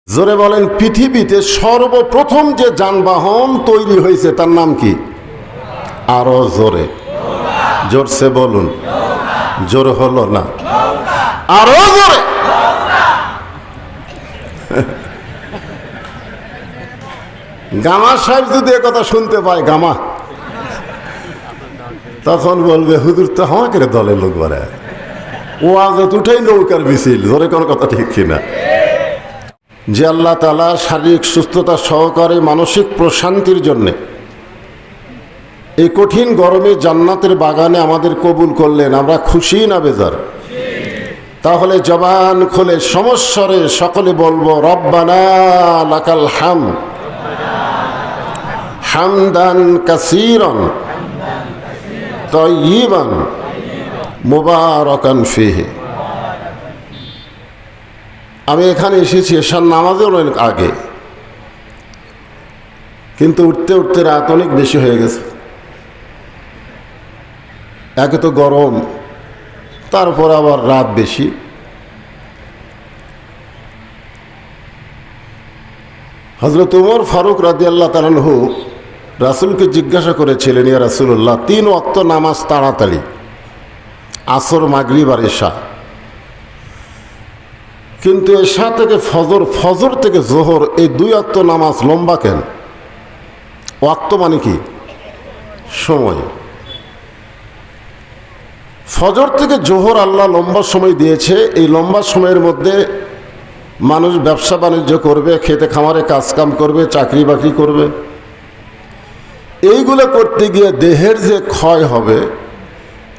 জোরে বলেন, পৃথিবীতে সর্বপ্রথম যে যানবাহন তৈরি হয়েছে তার নাম কি? আরো জোরে, জোরসে বলুন। জোর হলো না, আরো জোরে। গামা সাহেব যদি এ কথা শুনতে পায়, গামা, তখন বলবে হুজুর তো আমাকে দলের লোক বাড়ায়, ও আজ উঠেই নৌকার মিছিল। জোরে কোন কথা ঠিক কিনা? যে আল্লাহ তাআলা শারীরিক সুস্থতা সহকারে মানসিক প্রশান্তির জন্য এই কঠিন গরমে জান্নাতের বাগানে আমাদের কবুল করলেন, আমরা খুশি না বেজার? তাহলে জবান খুলে সমস্বরে সকলে বলবো, রব্বানা লাকাল হামদ হামদান কাসীরান তাইয়িবান মুবারাকান ফীহি। আমি এখানে এসেছি এশার নামাজের অনেক আগে, কিন্তু উঠতে উঠতে রাত অনেক বেশি হয়ে গেছে। একে তো গরম, তারপর আবার রাত বেশি। হযরত ওমর ফারুক রাদিয়াল্লাহু তাআলা আনহু রাসূলকে জিজ্ঞাসা করেছিলেন, ইয়া রাসূলুল্লাহ, 3 ওয়াক্ত নামাজ তাড়াতাড়ি, আসর, মাগরিব আর এশা, কিন্তু এশা থেকে ফজর, ফজর থেকে জোহর, এই 2 ওয়াক্ত নামাজ লম্বা কেন? ওয়াক্ত মানে কি? সময়। ফজর থেকে জোহর আল্লাহ লম্বা সময় দিয়েছে। এই লম্বা সময়ের মধ্যে মানুষ ব্যবসা বাণিজ্য করবে, খেতে খামারে কাজকাম করবে, চাকরি বাকরি করবে। এইগুলো করতে গিয়ে দেহের যে ক্ষয় হবে,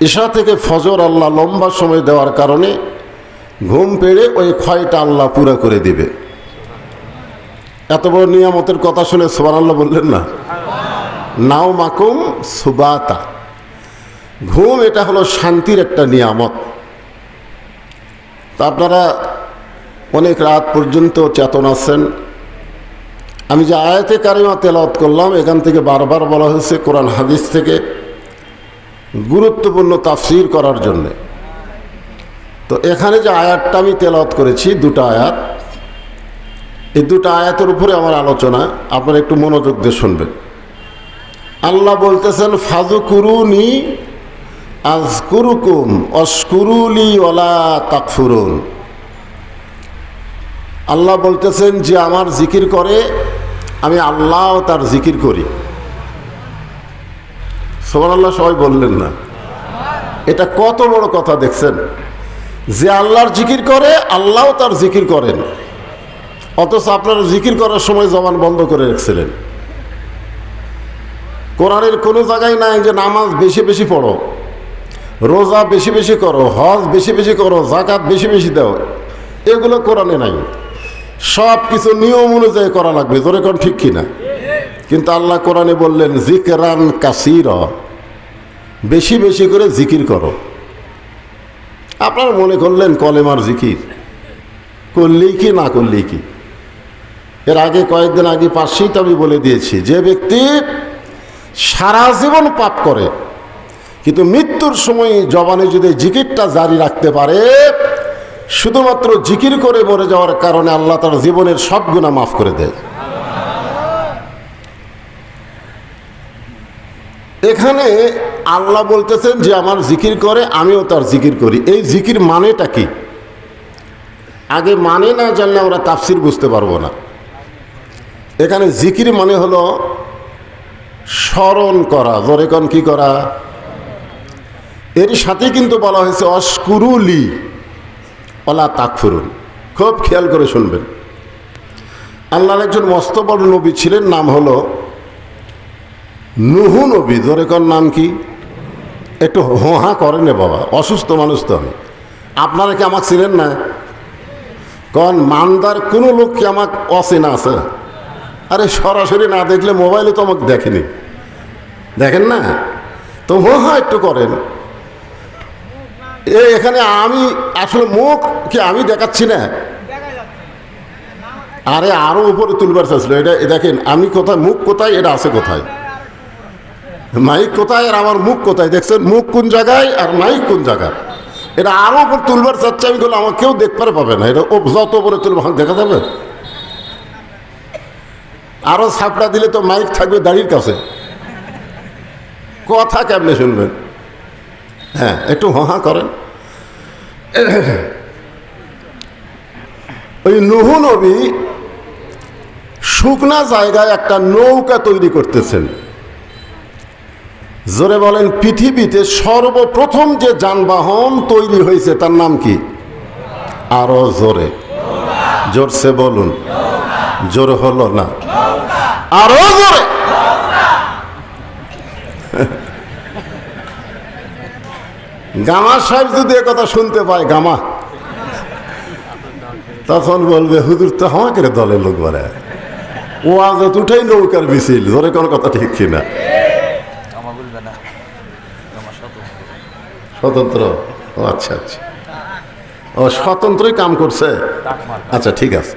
এশা থেকে ফজর আল্লাহ লম্বা সময় দেওয়ার কারণে ঘুম পেড়ে ওই ক্ষয়টা আল্লাহ পুরা করে দিবে। এত বড় নিয়ামতের কথা শুনে সুবহানাল্লাহ বললেন না? নাও মাকুম সুবাতা, ঘুম এটা হলো শান্তির একটা নিয়ামত। তা আপনারা অনেক রাত পর্যন্ত চেতন আছেন। আমি যে আয়াতে কারিমা তেলাওয়াত করলাম, এখান থেকে বারবার বলা হয়েছে কোরআন হাদিস থেকে গুরুত্বপূর্ণ তাফসীর করার জন্যে। তো এখানে যে আয়াতটা আমি তেলাওয়াত করেছি, 2টা আয়াত, এই 2টা আয়াতের উপরে আমার আলোচনা, আপনারা একটু মনোযোগ দিয়ে শুনবেন। আল্লাহ বলতেছেন, ফাযকুরুনি আযকুরুকুম ওয়াশকুরুলি ওয়ালা তাকফুরুন। আল্লাহ বলতেছেন যে আমার জিকির করে, আমি আল্লাহ তার জিকির করি। সুবহানাল্লাহ, সবাই বললেন না? এটা কত বড় কথা দেখছেন, যে আল্লাহর জিকির করে, আল্লাহ তার জিকির করেন, অথচ আপনারা জিকির করার সময় জবান বন্ধ করে রেখেছিলেন। কোরআনের কোনো জায়গায় নাই যে নামাজ বেশি বেশি পড়ো, রোজা বেশি বেশি করো, হজ বেশি বেশি করো, যাকাত বেশি বেশি দাও, এগুলো কোরআনে নাই। সব কিছু নিয়ম অনুযায়ী করা লাগবে। জোরে কোন ঠিক কিনা? কিন্তু আল্লাহ কোরআনে বললেন, জিকরান কাসীরা, বেশি বেশি করে জিকির করো। আপনারা মনে করলেন কলেমার জিকির করলেই কি, না করলেই কি? এর আগে কয়েকদিন আগে পাশেই তো আমি বলে দিয়েছি, যে ব্যক্তি সারা জীবন পাপ করে কিন্তু মৃত্যুর সময় জবানে যদি জিকিরটা জারি রাখতে পারে, শুধুমাত্র জিকির করে মরে যাওয়ার কারণে আল্লাহ তার জীবনের সব গুনাহ মাফ করে দেয়। এখানে আল্লাহ বলতেছেন যে আমার জিকির করে, আমিও তার জিকির করি। এই জিকির মানেটা কি? আগে মানে না জানলে আমরা তাফসীর বুঝতে পারবো না। এখানে জিকির মানে হলো স্মরণ করা। জোরে কোন কি করা? এর সাথে কিন্তু বলা হয়েছে অশকুরুলি ওয়ালা তাকফুরুন। খুব খেয়াল করে শুনবেন। আল্লাহর একজন মস্ত বড় নবী ছিলেন, নাম হলো নূহ নবী। জোরে কোন নাম কি? একটু হোহা করেন বাবা, অসুস্থ মানুষ তো আমি। আপনারা কি আমাকে চিনেন না? কোন মানদার কোনো লোক কি আমাকে অচেনা আছে? আরে সরাসরি না দেখলে মোবাইলে তো আমাকে দেখেনি, দেখেন না? তো হোহা একটু করেন। এখানে আমি আসলে মুখ কি আমি দেখাচ্ছি না? আরে আরো উপরে তুলবার চাইছিল। এটা দেখেন, আমি কোথায়, মুখ কোথায়, এটা আছে কোথায়, মাইক কোথায় আর আমার মুখ কোথায়? দেখছেন মুখ কোন জায়গায় আর মাইক কোন জায়গায়? এটা আরো উপর তুলবার চাচ্ছে আমি, বলে আমার কেউ দেখতে পাবে না। এটা যত উপরে তুলব দেখা যাবে? আরো ছাপড়া দিলে তো মাইক থাকবে দাড়ির কাছে, কথা কেমনে শুনবেন? হ্যাঁ, একটু হা করেন। ওই নূহ নবী শুকনা জায়গায় একটা নৌকা তৈরি করতেছেন। জোরে বলেন, পৃথিবীতে সর্বপ্রথম যে যানবাহন তৈরি হয়েছে তার নাম কি? আরো জোরে, জোরসে বলুন। জোর হলো না, আরো জোরে। গামা সাহেব যদি কথা শুনতে পায়, গামা, তখন বলবে হুজুর তো আমাকে দলের লোক বলে, ও আজ উঠেই নৌকার মিছিল। জোরে কোন কথা ঠিক কিনা? স্বতন্ত্র, ও আচ্ছা আচ্ছা, ও স্বতন্ত্রই কাম করছে, আচ্ছা ঠিক আছে,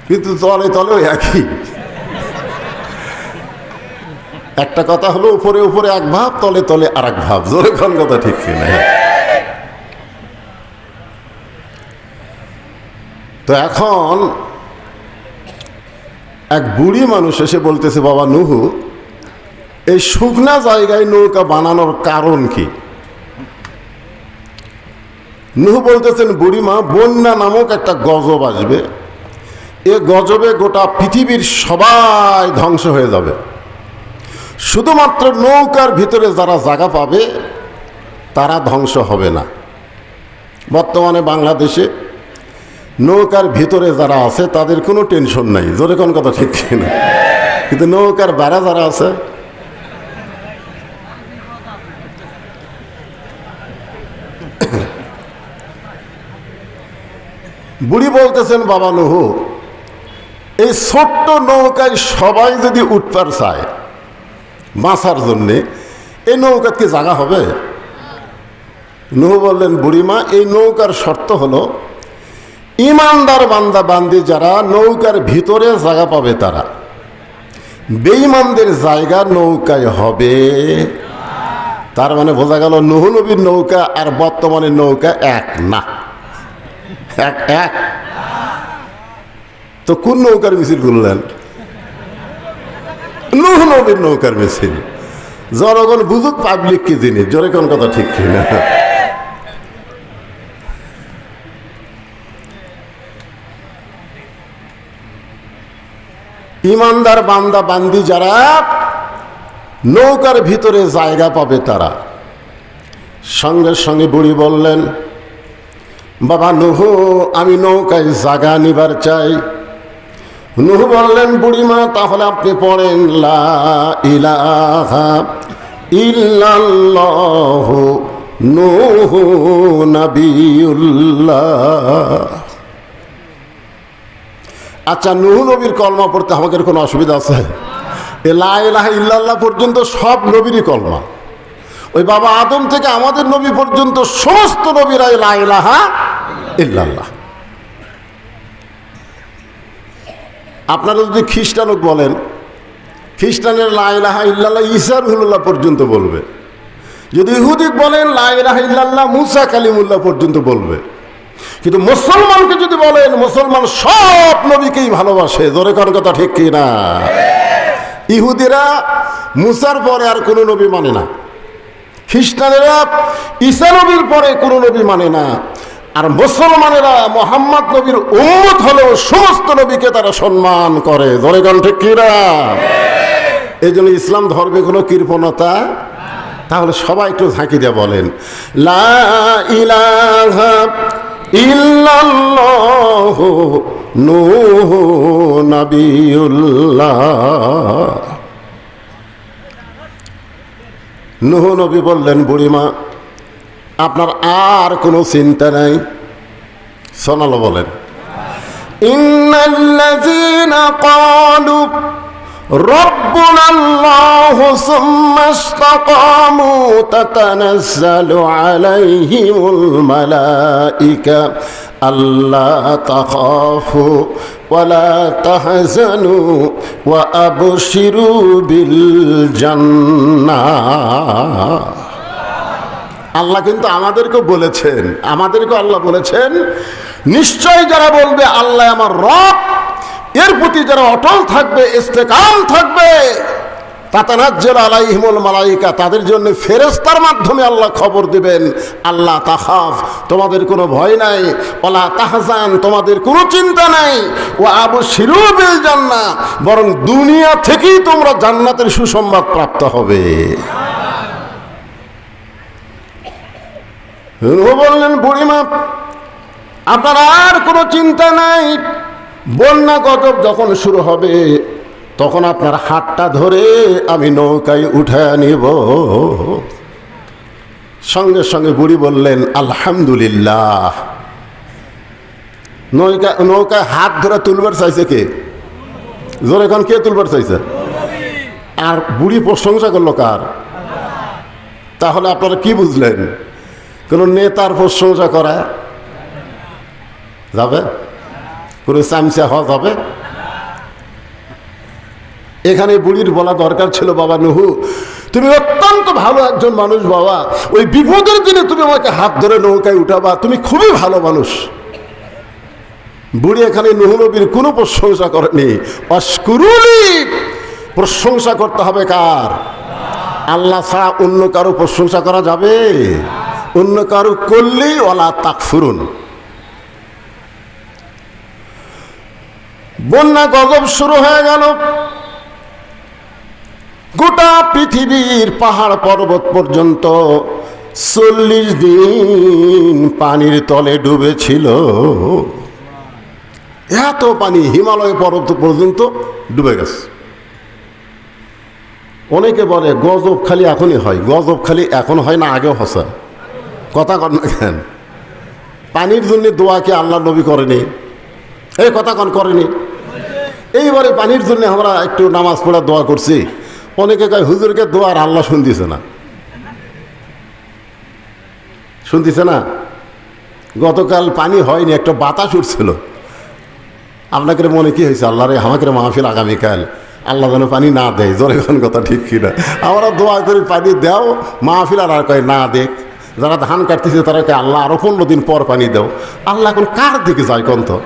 কিন্তু তলে তলে ওই একই। একটা কথা হলো উপরে উপরে এক ভাব, তলে তলে আর এক ভাব। জোরে কোন কথা ঠিক কিনা? তো এখন এক বুড়ি মানুষ এসে বলতেছে, বাবা নূহ, এই শুকনা জায়গায় নৌকা বানানোর কারণ কি? নূহ বলতেছেন, বুড়িমা, বন্যা নামক একটা গজব আসবে, এ গজবে গোটা পৃথিবীর সবাই ধ্বংস হয়ে যাবে, শুধুমাত্র নৌকার ভিতরে যারা জায়গা পাবে তারা ধ্বংস হবে না। বর্তমানে বাংলাদেশে নৌকার ভিতরে যারা আছে তাদের কোনো টেনশন নাই। জোরে কোন কথা ঠিক না? কিন্তু নৌকার বাইরে যারা আছে, বুড়ি বলতেছেন, বাবা নূহ, এই ছোট্ট নৌকায় সবাই যদি উঠতে চায় বাঁচার জন্যে, এই নৌকার কি জায়গা হবে? নূহ বললেন, বুড়িমা, এই নৌকার শর্ত হলো ইমানদার বান্দা বান্দি যারা নৌকার ভিতরে জায়গা পাবে তারা, বেঈমানদের জায়গা নৌকায় হবে। তার মানে বোঝা গেল নূহ নবীর নৌকা আর বর্তমানে নৌকা এক না, এক এক। তো কোন নৌকার মিছিল করলেন? নূহ নবীর নৌকার মিছিল। জনগণ বুঝুক পাবলিক কি জিনিস। জোরে কোন কথা ঠিক কিনা? ইমানদার বান্দা বান্দি যারা নৌকার ভিতরে জায়গা পাবে তারা। সঙ্গে সঙ্গে বুড়ি বললেন, বাবা নূহ, আমি নৌকায় জায়গা নিবার চাই। নূহ বললেন, বুড়িমা, তাহলে আপনি পড়েন লা ইলাহা ইল্লাল্লাহু নূহ নবিয়ুল্লাহ। আচ্ছা, নূহ নবীর কলমা পড়তে আমাদের কোনো অসুবিধা আছে? এ লা ইলাহা ইল্লাল্লাহ পর্যন্ত সব নবীরই কলমা। ওই বাবা আদম থেকে আমাদের নবী পর্যন্ত সমস্ত নবীরাই লা ইলাহা ইল্লাল্লাহ। আপনারা যদি খ্রিস্টানও বলেন, খ্রিস্টানের লা ইলাহা ইল্লাল্লাহ ঈসা রুহুল্লাহ পর্যন্ত বলবে। যদি ইহুদি বলেন, লা ইলাহা ইল্লাল্লাহ মুসা কালিমুল্লাহ পর্যন্ত বলবে। কিন্তু মুসলমানকে যদি বলেন, মুসলমান সব নবীকেই ভালোবাসে। জোরে কোন কথা ঠিক কি না? ইহুদিরা মুসার পরে আর কোনো নবী মানে না, খ্রিস্টানেরা ঈসা নবীর পরে কোনো নবী মানে না, আর মুসলমানেরা মোহাম্মদ নবীর উম্মত হলেও সমস্ত নবীকে তারা সম্মান করে। জোরে কোন ঠিক কি না? এই জন্য ইসলাম ধর্মে কোনো কৃপণতা। তাহলে সবাই একটু ঝাঁকি দিয়ে বলেন, লা ইলাহা ইল্লাল্লাহু নূহ নবিয়ুল্লাহ। নূহ নবী বললেন, বুড়িমা, আপনার আর কোনো চিন্তা নাই। শোনালো বলেন, ইন্নাল্লাযীনা ক্বালু ربنا الله ثم استقاموا تتنزل عليهم الملائكة ألا تخافوا ولا تحزنوا وأبشروا بالجنة। আল্লাহ কিন্তু আমাদেরকে বলেছেন, আল্লাহ বলেছেন, নিশ্চয় যারা বলবে আল্লাহ আমার রব, এর প্রতি যারা অটল থাকবে, ইস্তেকাম থাকবে, তাতানাজ্জালু আলাইহিমুল মালাইকা, তাদের জন্য ফেরেশতার মাধ্যমে আল্লাহ খবর দিবেন, আল্লাহ তাখাফ, তোমাদের কোনো ভয় নাই, ওয়ালা তাহজান, তোমাদের কোনো চিন্তা নাই, ওয়া আবশিরু বিল জান্নাহ, বরং দুনিয়া থেকেই তোমরা জান্নাতের সুসংবাদ প্রাপ্ত হবে। ও বললেন, বুড়িমা আপনার আর কোনো চিন্তা নাই, বন্যা গজব যখন শুরু হবে তখন আপনার হাতটা ধরে আমি নৌকায় উঠে নিব। সঙ্গে সঙ্গে বুড়ি বললেন আলহামদুলিল্লাহ। নৌকায় হাত ধরে তুলবার চাইছে কে? জোরে এখন কে তুলবার চাইছে? আর বুড়ি প্রশংসা করলো কার? তাহলে আপনারা কি বুঝলেন? কোন নেতার প্রশংসা করা যাবে? কোন চামচা হওয়া যাবে? এখানে বুড়ির বলা দরকার ছিল, বাবা নুহু তুমি অত্যন্ত ভালো একজন মানুষ বাবা, ওই বিপদের দিনে তুমি আমাকে হাত ধরে নৌকায় উঠাবা, তুমি খুবই ভালো মানুষ। বুড়ি এখানে নুহু নবীর কোনো প্রশংসা করেনি। অশকুরুলি, প্রশংসা করতে হবে কার? আল্লাহ ছাড়া অন্য কারো প্রশংসা করা যাবে? অন্য কারো করলেই ওয়ালা তাকফুরুন। বন্যা গজব শুরু হয়ে গেল, গোটা পৃথিবীর পাহাড় পর্বত পর্যন্ত 40 দিন পানির তলে ডুবেছিল। এত পানি হিমালয় পর্বত পর্যন্ত ডুবে গেছে। অনেকে বলে গজব খালি এখনই হয়, গজব খালি এখন হয় না, আগেও হসা। কথা কন না কেন? পানির জন্য দোয়া কি আল্লাহ নবী করেনি? এই কথা কন করেনি? এইবারে পানির জন্য আমরা একটু নামাজ পড়া দোয়া করছি, অনেকে কয় হুজুরকে দোয়ার আল্লাহ শুনতেছে না, শুনতেছে না। গতকাল পানি হয়নি, একটা বাতাস উঠছিল। আপনাকে মনে কি হয়েছে? আল্লাহ রে আমাকে মাহফিল আগামীকাল, আল্লাহ যেন পানি না দেয়। জোরে কোন কথা ঠিক কিনা? আমরা দোয়া করি পানি দাও, মাহফিল আর কয় না দেখ। যারা ধান কাটতেছে তারা কয় আল্লাহ আরো 15 দিন পর পানি দাও। আল্লাহ এখন কার দিকে যায় কোন? তো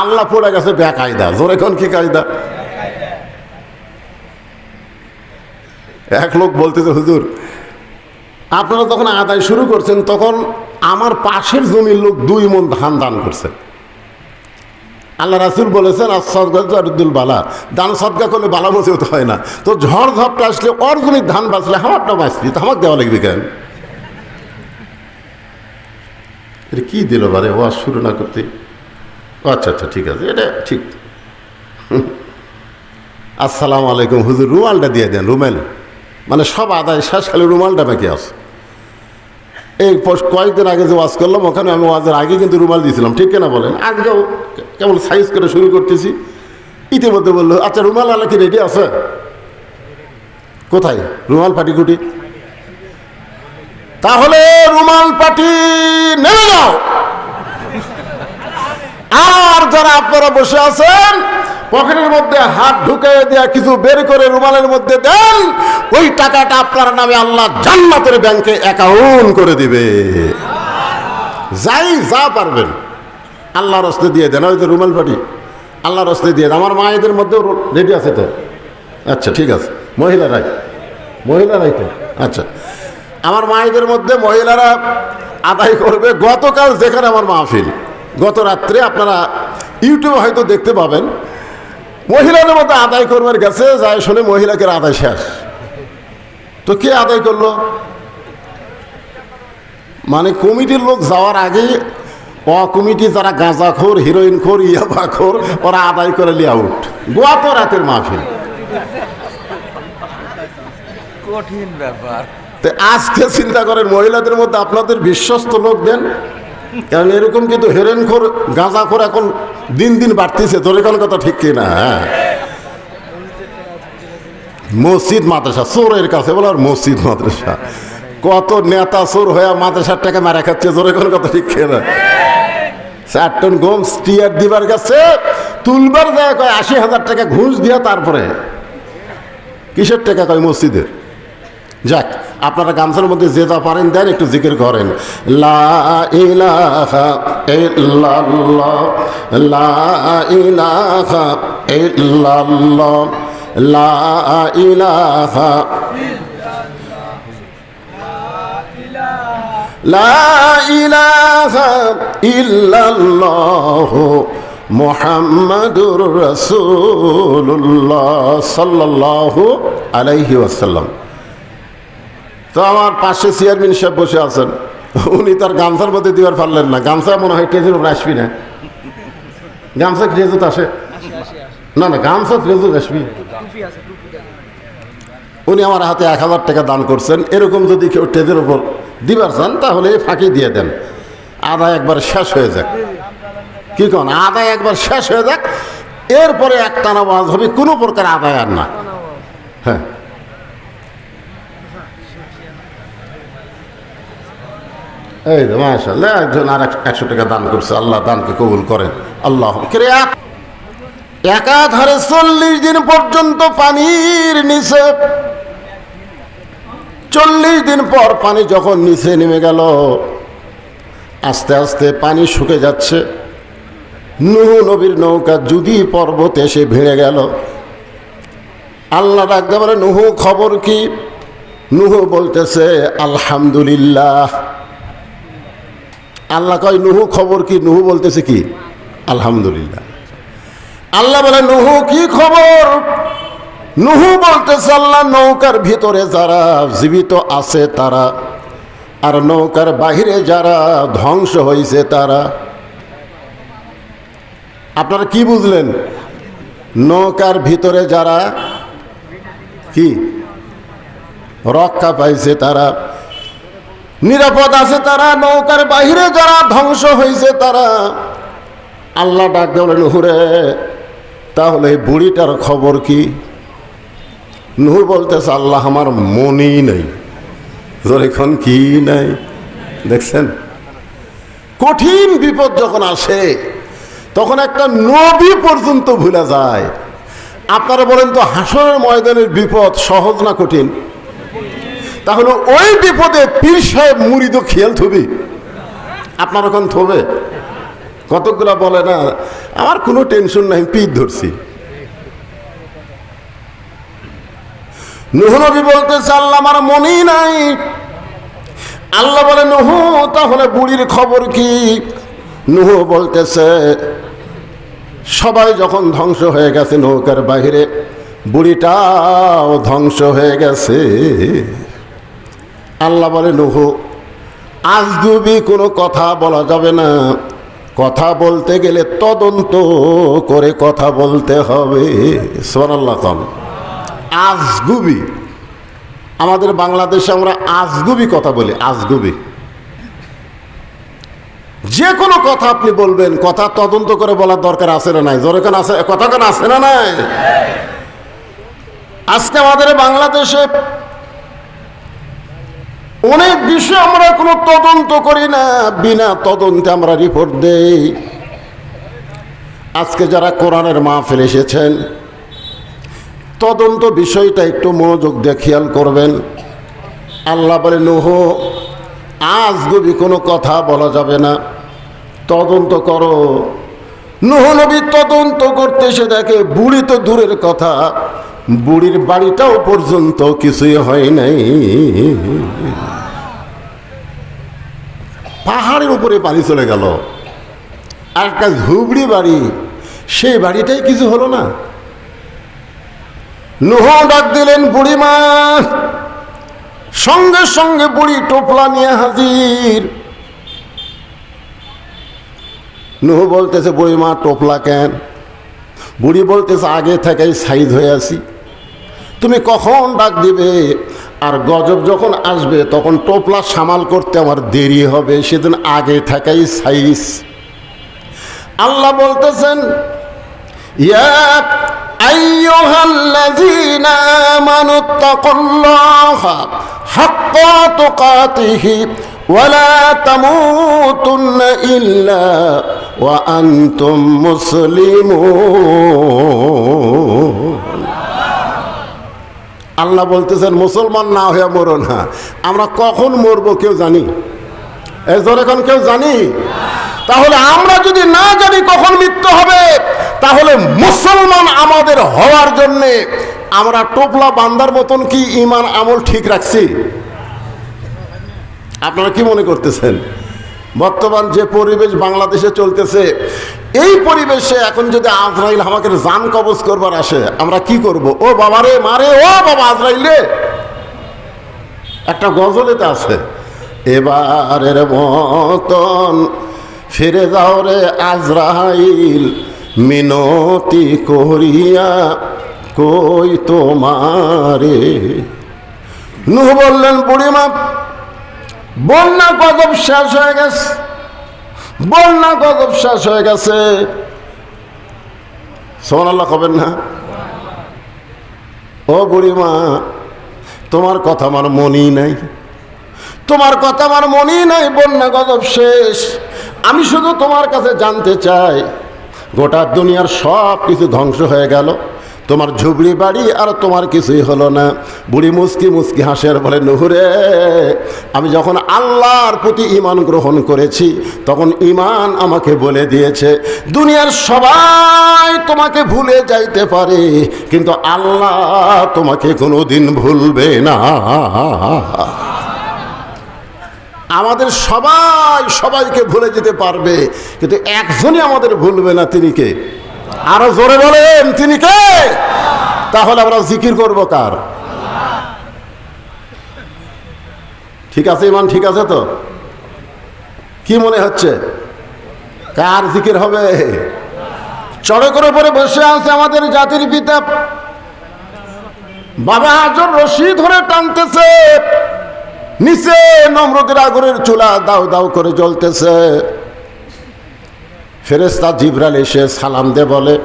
আল্লাহ পড়ে গেছে বেকায়দা। জোরে কোন কি কায়দা? এক লোক বলতেছে হুজুর আপনারা যখন আদায় শুরু করছেন তখন আমার পাশের জমির লোক 2 মণ ধান দান করছে। আল্লাহ রাসূল বলেছেন আস-সাদকাতুল বালা, দান সদকা করলে বালা মুসিবত হয় না। তো ঝড় ঝড়টা আসলে ওর জমির ধান বাঁচলে আমারটা বাঁচবি, তো আমাকে দেওয়া লাগবে কেন? এটা কি দিল বারে ওয়াজ শুরু না করতে? আচ্ছা আচ্ছা ঠিক আছে, এটা ঠিক। আসসালামু আলাইকুম হুজুর, রুমালটা দিয়ে দেন। রুমাল মানে সব আদায় শেষ, খালি রুমালটা বাকি আছে। এই কয়েকদিন আগে যে ওয়াজ করলাম ওখানে আমি ওয়াজের আগে কিন্তু রুমাল দিয়েছিলাম, ঠিক কিনা বলেন? আজকেও কেমন সাইজ করে শুরু করতেছি, ইতিমধ্যে বললো আচ্ছা রুমাল আলা কি রেডি আছে? কোথায় রুমাল পাটি কুটি? তাহলে রুমাল পাটি নেমে যাও। আর যারা আপনারা বসে আছেন পকেটের মধ্যে হাত ঢুকে দেয়া কিছু বের করে রুমালের মধ্যে দেন, ওই টাকাটা আপনার নামে আল্লাহ জান্নাতের ব্যাংকে অ্যাকাউন্ট করে দিবে। যাই যা পারবেন আল্লাহর রাস্তে দিয়ে দেন। ওই যে রুমাল পাটি আল্লাহর রাস্তে দিয়ে দেন। আমার মায়েদের মধ্যেও রেডি আছে তো? আচ্ছা ঠিক আছে, মহিলারাই তো আচ্ছা। আমার মায়েদের মধ্যে মহিলারা আদায় করবে। গতকাল যেখানে আমার মাহফিল, গত রাত্রে আপনারা ইউটিউবে হয়তো দেখতে পাবেন, মহিলাদের মধ্যে আদায় করবার গেছে, যায় শুনে মহিলাকে আদায় শেষ। তো কে আদায় করলো? মানে কমিটির লোক যাওয়ার আগে কমিটি যারা গাঁজাখোর, হিরোইনখোর, ইয়াবাখোর, ওরা আদায় করে নিয়ে আউট। গত রাতের মাহফিল, কঠিন ব্যাপার। তো আজকে চিন্তা করেন মহিলাদের মধ্যে আপনাদের বিশ্বস্ত লোক দেন, কারণ এরকম কিন্তু হেরেনখোর, গাঁজাখোর এখন দিন দিন বাড়তেছে। তোর কোন কথা ঠিক কিনা? মসজিদ মাদ্রাসা চোরের কাছে বলার, মসজিদ মাদ্রাসা কত নেতা চোর হয়ে মাদ্রাসার টাকা মারা খাচ্ছে। জোরে কোন কথা ঠিক কিনা? 4 টন গম স্টিয়ার দিবার কাছে তুলবার যায় কয় 80,000 টাকা ঘুষ দিয়া, তারপরে কিসের টাকা কয় মসজিদের। যাক, আপনারা গামছার মধ্যে যে যা পারেন দেন, একটু জিকির করেন। লা ইলাহা ইল্লাল্লাহ, লা ইলাহা ইল্লাল্লাহ, লা ইলাহা, লা ইলাহা ইল্লাল্লাহ মুহাম্মাদুর রাসূলুল্লাহ সাল্লাল্লাহু আলাইহি ওয়াসাল্লাম। তো আমার পাশে চেয়ারম্যান সাহেব বসে আছেন, উনি তার গামছার মধ্যে দিবার পারলেন না। গামছা মনে হয় ট্রেজের উপরে আসবি না। গামছা ট্রেজত আসে না? না, গামছা ট্রেজত আসবি। উনি আমার হাতে 1000 টাকা দান করছেন। এরকম যদি কেউ ট্রেজের উপর দিবার চান তাহলে ফাঁকি দিয়ে দেন, আদায় একবার শেষ হয়ে যাক। কি কোন, আদায় একবার শেষ হয়ে যাক, এরপরে একটানা ওয়াজ হবে, কোনো প্রকার আদায় আর না। হ্যাঁ, এই তো মাশাআল্লাহ, একজন আর 100 টাকা দান করছে। আল্লাহ দানকে কবুল করেন। আল্লাহ একাধারে 40 দিন পর্যন্ত পানির নিচে, 40 দিন পর পানি যখন নিচে নেমে গেল, আস্তে আস্তে পানি শুকে যাচ্ছে। নূহ নবীর নৌকা জুদি পর্বতে এসে ভিড়ে গেল। আল্লাহ ডাকতে পারে, নূহ খবর কি? নূহ বলতেছে আলহামদুলিল্লাহ। আল্লাহ কয় নূহ খবর কি? নূহ বলতেছে কি? আলহামদুলিল্লাহ। আল্লাহ বলে নূহ কি খবর? নূহ বলতেছে আল্লাহ, নৌকার ভিতরে যারা জীবিত আছে তারা, আর নৌকার বাহিরে যারা ধ্বংস হয়েছে তারা। আপনারা কি বুঝলেন? নৌকার ভিতরে যারা কি রক্ষা পাইছে তারা, নিরাপদ আছে তারা, নৌকার বাহিরে যারা ধ্বংস হয়েছে তারা। আল্লাহ ডাক বলেন, নূরে তাহলে বুড়িটার খবর কি? নূহ বলতেছে আল্লাহ আমার মনেই নেই। এখন কি নাই? দেখছেন, কঠিন বিপদ যখন আসে তখন একটা নবী পর্যন্ত ভুলে যায়। আপনারা বলেন তো, হাসরের ময়দানের বিপদ সহজ না কঠিন? তাহলে ওই বিপদে পীর সাহেব মুরিদ খেয়াল থবি? আপনার ওখান থবে? কতগুলা বলে না, আমার কোনো টেনশন নাই, পীর ধরছি। নূহ নবী বলতেছে আল্লাহ আমার মনেই নাই। আল্লাহ বলে নূহ তাহলে বুড়ির খবর কি? নূহ বলতেছে সবাই যখন ধ্বংস হয়ে গেছে নৌকার বাহিরে, বুড়িটাও ধ্বংস হয়ে গেছে। আল্লাহ বলে নূহ আজগুবি কোনো কথা বলা যাবে না, কথা বলতে গেলে তদন্ত করে কথা বলতে হবে। সুবহানাল্লাহ। কম আজগুবি, আমাদের বাংলাদেশে আমরা আজগুবি কথা বলি। আজগুবি যে কোনো কথা আপনি বলবেন, কথা তদন্ত করে বলার দরকার আছে না নাই? জোরে কেন আছে, কথা কেন আছে না নাই? আজকে আমাদের বাংলাদেশে অনেক বিষয় আমরা কোনো তদন্ত করি না, বিনা তদন্তে আমরা রিপোর্ট দেই। আজকে যারা কোরআনের মাহফিল এসেছেন, তদন্ত বিষয়টা একটু মনোযোগ দিয়ে খেয়াল করবেন। আল্লাহ বলে নূহ আজগুবি কোনো কথা বলা যাবে না, তদন্ত করো। নূহ নবী তদন্ত করতে এসে দেখে বুড়ি তো দূরের কথা, বুড়ির বাড়িটাও পর্যন্ত কিছুই হয় নাই। পাহাড়ের উপরে পানি চলে গেল। আর একটা ঝুবড়ি বাড়ি, সেই বাড়িটাই কিছু হলো না। নূহ ডাক দিলেন বুড়িমা, সঙ্গে সঙ্গে বুড়ি টোপলা নিয়ে হাজির। নূহ বলতেছে বুড়িমা টোপলা কেন? বুড়ি বলতেছে আগে থেকেই সাইজ হয়ে আছি, তুমি কখন ডাক দিবে আর গজব যখন আসবে তখন টোপলা সামাল করতে আমার দেরি হবে, সেদিন আগে থেকেই সাইজ। আল্লাহ বলতেছেন ইয়া আইয়ুহাল্লাযীনা আমানুত্তাকুল্লাহা হাক্কা তুকাতিহি ওয়া লা তামুতুন্না ইল্লা ওয়া আনতুম মুসলিমুন। আল্লাহ বলতেছেন মুসলমান না হয়ে মরো না। আমরা কখন মরবো কেউ জানি? এখন কেউ জানি? তাহলে আমরা যদি না জানি কখন মৃত্যু হবে, তাহলে মুসলমান আমাদের হওয়ার জন্যে আমরা টোপলা বান্দার মতন কি ঈমান আমল ঠিক রাখছি? আপনারা কি মনে করতেছেন? বর্তমান যে পরিবেশ বাংলাদেশে চলতেছে, এই পরিবেশে এখন যদি আজরাইল আমাকে জান কবজ করবার আসে, আমরা কি করব? ও বাবারে মারে, ও বাবা আজরাইলে। একটা গজলেতে আছে, এবারের মতন ফিরে যাও রে আজরাইল, মিনতি করিয়া কই তোমারে। নূহ বললেন, বুড়িমা বন্যা গজব শেষ হয়ে গেছে, বন্যা গজব শেষ হয়ে গেছে। সুবহানাল্লাহ কবেন না? ও বুড়িমা, তোমার কথা আমার মনেই নাই, তোমার কথা আমার মনেই নাই, বন্যা গজব শেষ। আমি শুধু তোমার কাছে জানতে চাই, গোটা দুনিয়ার সব কিছু ধ্বংস হয়ে গেল, তোমার ঝুবড়ি বাড়ি আর তোমার কিছুই হলো না। বুড়ি মুস্কি মুস্কি হাসে আর বলে, নুহুরে, আমি যখন আল্লাহর প্রতি ঈমান গ্রহণ করেছি, তখন ঈমান আমাকে বলে দিয়েছে দুনিয়ার সবাই তোমাকে ভুলে যাইতে পারে, কিন্তু আল্লাহ তোমাকে কোনোদিন ভুলবে না। আমাদের সবাই সবাইকে ভুলে যেতে পারবে, কিন্তু একজনই আমাদের ভুলবে না। তিনি কে? আরো জোরে বলেন, তিনি কে? তাহলে আমরা জিকির করব কার? ঠিক আছে ইমান? ঠিক আছে তো? কি মনে হচ্ছে কার জিকির হবে? চড়ে করে পরে বসে আছে আমাদের জাতির পিতা বাবা হাজর, রশি ধরে টানতেছে, নিচে নমরুদের আগুনের চুলা দাউ দাউ করে জ্বলতেছে। ফেরেশতা জিবরাইল এসে সালাম দিয়ে বলে,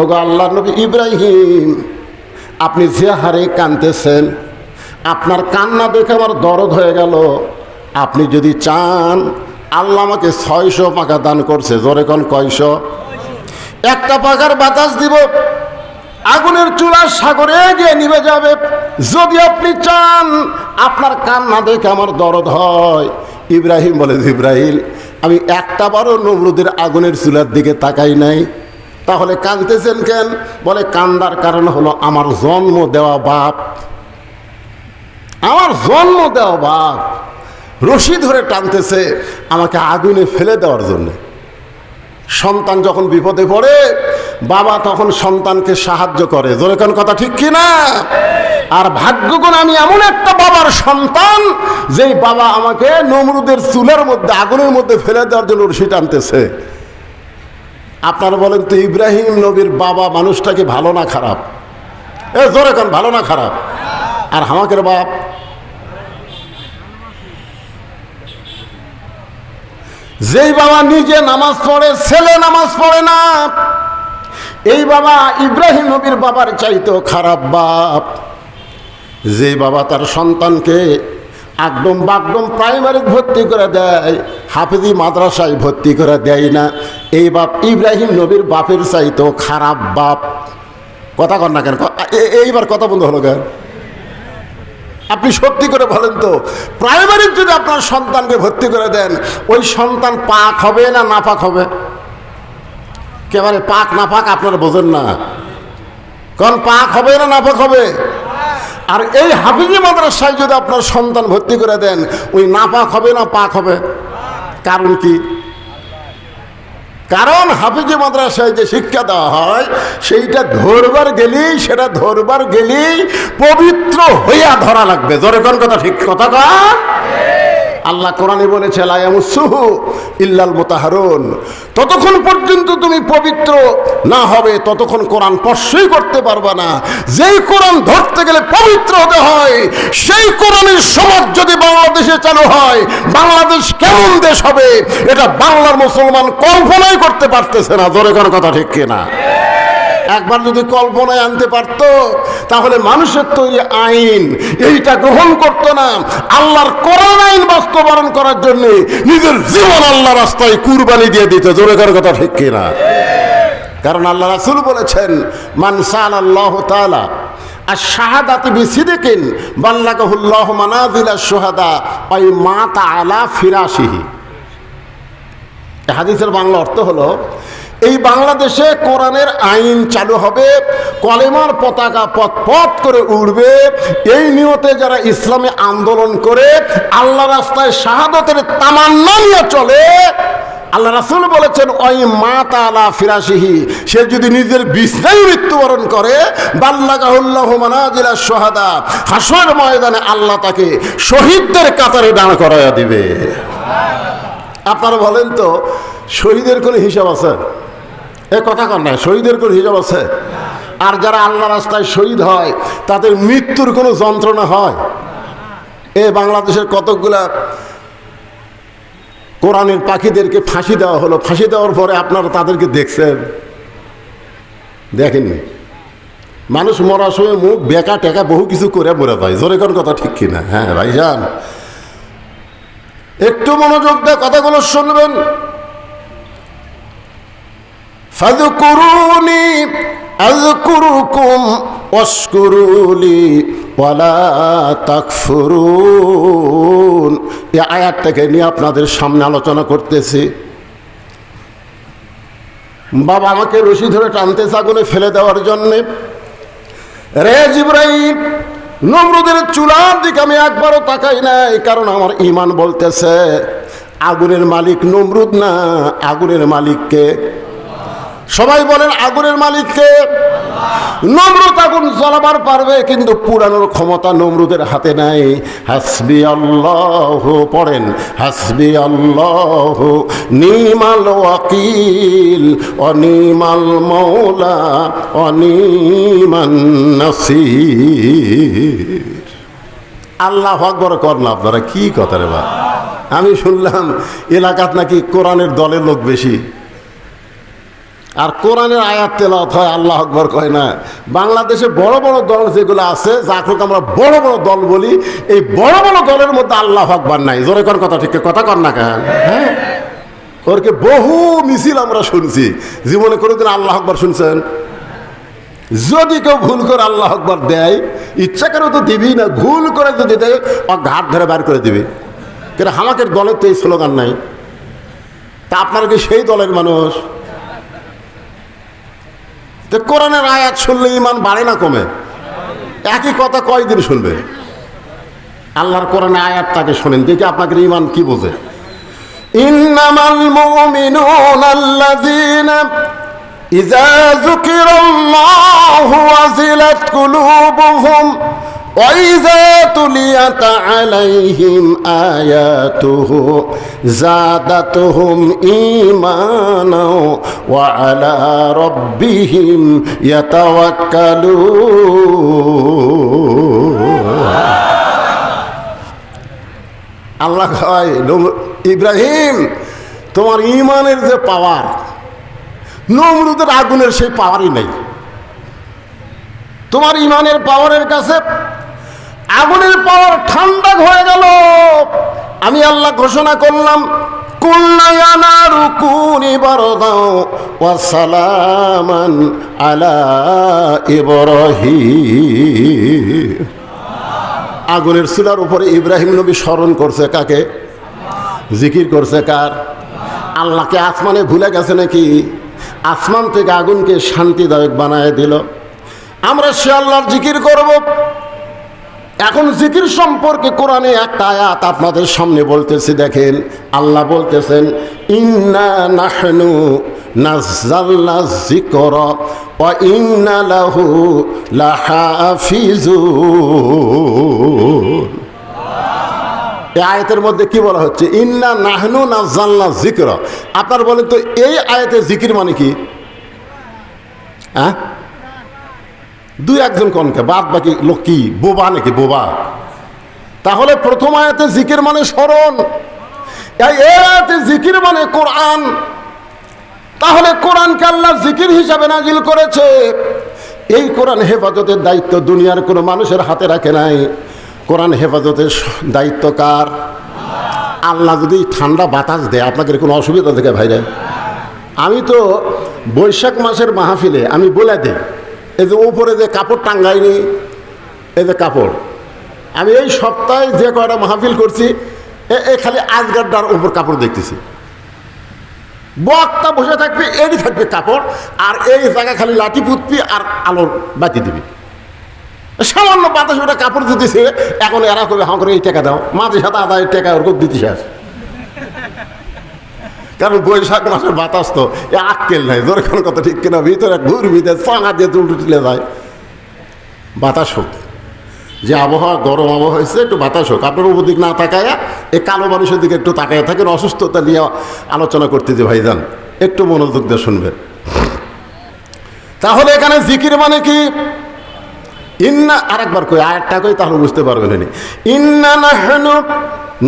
ওগো আল্লাহর নবী ইব্রাহিম, আপনি যে হারে কাঁদতেছেন, আপনার কান্না দেখে আমার দরদ হয়ে গেল। আপনি যদি চান, আল্লাহ আমাকে 600 পাকা দান করছে। জোরে কোন কয়শো? একটা পাকার বাতাস দিব, আগুনের চুলা সাগরে গিয়ে নিভে যাবে। যদি আপনি চান, আপনার কান্না দেখে আমার দরদ হয়। ইব্রাহিম বলে, জিবরাইল, আমি একটা বারও নমরুদের আগুনের চুলার দিকে তাকাই নাই। তাহলে কাঁদতেছেন কেন? বলে, কান্দার কারণ হলো আমার জন্ম দেওয়া বাপ, আমার জন্ম দেওয়া বাপ রশি ধরে টানতেছে আমাকে আগুনে ফেলে দেওয়ার জন্য। সন্তান যখন বিপদে পড়ে, বাবা তখন সন্তানকে সাহায্য করে। জোরে কোন কথা ঠিক কিনা? আর ভাগ্যগুণ আমি এমন একটা বাবার সন্তান, যেই বাবা আমাকে নমরুদের চুলের মধ্যে, আগুনের মধ্যে ফেলে দেওয়ার জন্য রশি টানতেছে। আপনারা বলেন তো, ইব্রাহিম নবীর বাবা মানুষটা কি ভালো না খারাপ? জোরে কোন, ভালো না খারাপ? আর আমাকে বাপ, যেই বাবা নিজে নামাজ পড়ে, ছেলে নামাজ পড়ে না, এই বাবা ইব্রাহিম নবীর বাবার চাইতেও খারাপ বাপ। যে বাবা তার সন্তানকে একদম বাগদম প্রাইমারি ভর্তি করে দেয়, হাফেজি মাদ্রাসায় ভর্তি করে দেয় না, এই বাপ ইব্রাহিম নবীর বাপের চাইতেও খারাপ বাপ। কথা কন না কেন? এইবার কথা বন্ধ হলো কেন? আপনি সত্যি করে বলেন তো, প্রাইমারি যদি আপনার সন্তানকে ভর্তি করে দেন, ওই সন্তান পাক হবে না নাপাক হবে? একেবারে পাক না পাক আপনারা বোঝেন না। কোন পাক হবে না নাপাক হবে? আর এই হাফিজি মাদ্রাসায় যদি আপনার সন্তান ভর্তি করে দেন, ওই নাপাক হবে না পাক হবে? কারণ কি? কারণ হাফিজি মাদ্রাসায় যে শিক্ষা দেওয়া হয়, সেইটা ধরবার গেলেই, সেটা ধরবার গেলেই পবিত্র হইয়া ধরা লাগবে। জোরে কোন কথা ঠিক? কথা কন। আল্লাহ কোরআনে বলেছে, লা ইয়ামুসসুহু ইল্লাল মুতাহহারুন, ততক্ষণ পর্যন্ত তুমি পবিত্র না হবে ততক্ষণ কোরআন স্পর্শই করতে পারবে না। যেই কোরআন ধরতে গেলে পবিত্র হতে হয়, সেই কোরআনের সমাজ যদি বাংলাদেশে চালু হয়, বাংলাদেশ কেমন দেশ হবে এটা বাংলার মুসলমান কল্পনাই করতে পারতেছে না। জোরে কোন কথা ঠিক কিনা? একবার যদি কল্পনায় আনতে পারত, তাহলে মানুষের তৈরি আইন এইটা গ্রহণ করতো না। আল্লাহর কোরআন আইন বাস্তবায়ন করার জন্য নিজের জীবন আল্লাহ রাস্তায় কুরবানি দিয়ে দিত। জোরে করার কথা ঠিক কিনা? কারণ আল্লাহ রাসূল বলেছেন, মান সাআলাল্লাহু তাআলা আর শাহাদাতি বিসিদিকিন বাল্লাগাহুল্লাহু মানাজিলা শুহাদা ওয়াই মাতা আলা ফিরাশিহি। হাদিসের বাংলা অর্থ হলো, এই বাংলাদেশে কোরআনের আইন চালু হবে, কলেমার পতাকা পথ পথ করে উড়বে, এই নিয়তে যারা ইসলামী আন্দোলন করে আল্লাহ রাস্তায় শাহাদাতের তামান্না নিয়ে চলে, আল্লাহ রাসূল বলেছেন ওই মাতা আলা ফিরাশিহি, সে যদি নিজের বিছনায় মৃত্যুবরণ করে বাল্লাগাহুল্লাহু মানাজিলা শুহাদা, হাশর ময়দানে আল্লাহ তাকে শহীদদের কাতারে দাঁড় করাইয়া দিবে। আপনারা বলেন তো, শহীদের কোনো হিসাব আছে? এ কথা কর না, শহীদের কোনো হিসাব আছে? আর যারা আল্লাহ রাস্তায় শহীদ হয় তাদের মৃত্যুর কোনো যন্ত্রণা হয়? এ বাংলাদেশের কতকগুলা কোরআনের পাখিদেরকে ফাঁসি দেওয়া হলো, ফাঁসি দেওয়ার পরে আপনারা তাদেরকে দেখছেন? দেখেননি? মানুষ মরার সময় মুখ বেকা টেকা বহু কিছু করে মরে যায়, জোরে কোন কথা ঠিক কিনা? হ্যাঁ ভাইজান, একটু মনোযোগ দিয়ে কথাগুলো শুনবেন। ফাযকুরুনি আযকুরুকুম ওয়াশকুরুলি ওয়ালা তাকফুরুন। এই আয়াতটাকে নিয়ে আপনাদের সামনে আলোচনা করতেছি। বাবা আমাকে রশি ধরে টানতেছে আগুনে ফেলে দেওয়ার জন্যে। রে জিবরাইল, নমরুদের চুলার দিকে আমি একবারও তাকাই নাই, কারণ আমার ঈমান বলতেছে আগুনের মালিক নমরুদ না, আগুনের মালিককে। সবাই বলেন আগুনের মালিককে। নমরুদ আগুন জ্বালাবার পারবে, কিন্তু পুরানোর ক্ষমতা নমরুদের হাতে নাই। হাসবি আল্লাহ পড়েন, হাসবি আল্লাহ নিমাল ওয়াকিল অনিমাল মৌলা অনিমান নাসির। আল্লাহু আকবার কর না আপনারা, কি কথা রে বা? আমি শুনলাম এলাকাত নাকি কোরআনের দলের লোক বেশি, আর কোরআনের আয়াত তেলাওয়াত হয়, আল্লাহু আকবার কয় না। বাংলাদেশে বড় বড় দল যেগুলো আছে, যাকে আমরা বড় বড় দল বলি, এই বড় বড় দলের মধ্যে আল্লাহু আকবার নাই। জোরে কর কথা, ঠিক কথা কর না কেন? হ্যাঁ, ওরকে বহু মিছিল আমরা শুনছি, জীবনে কোনোদিন আল্লাহু আকবার শুনছেন? যদি কেউ ভুল করে আল্লাহু আকবার দেয়, ইচ্ছা করে তো দিবি না, ভুল করে যদি দেয় ও ঘাট ধরে বার করে দিবে। কিন্তু আমাদের দলের তো এই স্লোগান নাই। তা আপনারা কি সেই দলের মানুষ? তো কোরআনের আয়াত শুনলে ঈমান বাড়ে না কমে? একই কথা কয়দিন শুনবে? আল্লাহর কোরআনের আয়াতটাকে শোনেন, দেখি আপনাদের ঈমান কি বোঝে। ইন্নামাল মুমিনুনা আল্লাযীনা ইযা যুকিরাল্লাহু ওয়াজিলাত কুলুবুহুম ওয়া ইযা তুলিয়াত আলাইহিম আয়াতুহু যাদাতুহুম ঈমানা ওয়া আলা রাব্বিহিম ইয়াতাওয়াক্কালুন। আল্লাহ কয়, ইব্রাহিম তোমার ঈমানের যে পাওয়ার, নমরুদের আগুনের সেই পাওয়ারই নেই। তোমার ঈমানের পাওয়ারের কাছে আগুনের পাওয়ার ঠান্ডা হয়ে গেল। আমি আল্লাহ ঘোষণা করলাম, কুল্লা ইয়া নারু কুনি বারদান ওয়া সালামান আলা ইব্রাহিম। আগুনের চুলার উপরে ইব্রাহিম নবী স্মরণ করছে কাকে? জিকির করছে কার? আল্লাহকে। আসমানে ভুলে গেছে নাকি? আসমান থেকে আগুনকে শান্তিদায়ক বানায় দিল। আমরা সে আল্লাহর জিকির করব। এখন জিকির সম্পর্কে কোরআনে একটা আয়াত আপনাদের সামনে বলতেছি, দেখেন। আল্লাহ বলতেছেন, ইন্না নাহনু নাযালনা যিকরা ওয়া ইন্না লাহু লাহাফিজুন। এই আয়াতের মধ্যে কি বলা হচ্ছে? ইন্না নাহনু নাযালনা যিকরা। আপনারা বলেন তো, এই আয়াতে জিকির মানে কি? হ্যাঁ, দুই একজন কনকে, বাদ বাকি লোক কি বোবা নাকি? বোবা? তাহলে প্রথম আয়াতে জিকির মানে স্মরণ, এই আয়াতে জিকির মানে কোরআন। তাহলে কোরআনকে আল্লাহ জিকির হিসাবে নাজিল করেছে। এই কোরআন হেফাজতের দায়িত্ব দুনিয়ার কোনো মানুষের হাতে রাখে নাই। কোরআন হেফাজতের দায়িত্ব কার? আল্লাহ যদি ঠান্ডা বাতাস দেয়, আপনাদের কোনো অসুবিধা থেকে ভাইরা? আমি তো বৈশাখ মাসের মাহফিলে আমি বলে দিই, এই যে ওপরে যে কাপড় টাঙ্গাইনি, এই যে কাপড়, আমি এই সপ্তাহে যে কয়টা মাহফিল করছি এ খালি আজগারটার উপর কাপড় দেখতেছি। বক্তা বসে থাকবে, এরই থাকবে কাপড়, আর এই জায়গা খালি লাঠি পুতবি আর আলোর বাতি দিবি। সামান্য বাতাস ওটা কাপড় দিতেছে, এখন এরা করবে হাঁ করে এই টাকা দাও, মাঝে সাথে আদায়ের টাকা ওরকম দিতে শেষ। কারণ বৈশাখ মাসের বাতাস তো এ আক্কেল নাই, জোরে কোনো কথা ঠিক কিনা, ভিতরে ঘুরবি চাঙা দিয়ে উল্টে তুলে যায়। বাতাস হোক, যে আবহাওয়া গরম আবহাওয়া হয়েছে, একটু বাতাস হোক, আপনার উপর দিক না তাকায় এই কালো মানুষের দিকে একটু তাকায় থাকেন, অসুস্থতা নিয়ে আলোচনা করতে যে ভাইজান একটু মনোযোগ দিয়ে শুনবেন। তাহলে এখানে জিকির মানে কি? ইন্না, আরেকবার কই, আরেকটা কই, তাহলে বুঝতে পারবেন। ইন্না নাহনু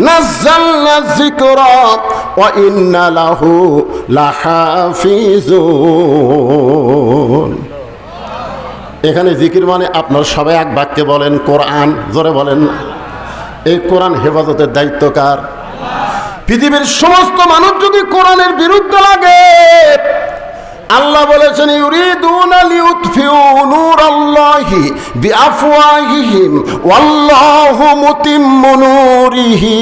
নাযালনা যিকরা ওয়া ইন্না লাহু লাহাফিজুন। এখানে জিকির মানে আপনার সবাই এক বাক্যে বলেন কোরআন, জোরে বলেন। এই কোরআন হেফাজতের দায়িত্ব কার? পৃথিবীর সমস্ত মানুষ যদি কোরআনের বিরুদ্ধে লাগে, আল্লাহ বলেছেন ইউরিদুনা লিউতফিউ নূরাল্লাহি বিআফওয়াহিহিম ওয়াল্লাহু মুতিম্মু নূরিহি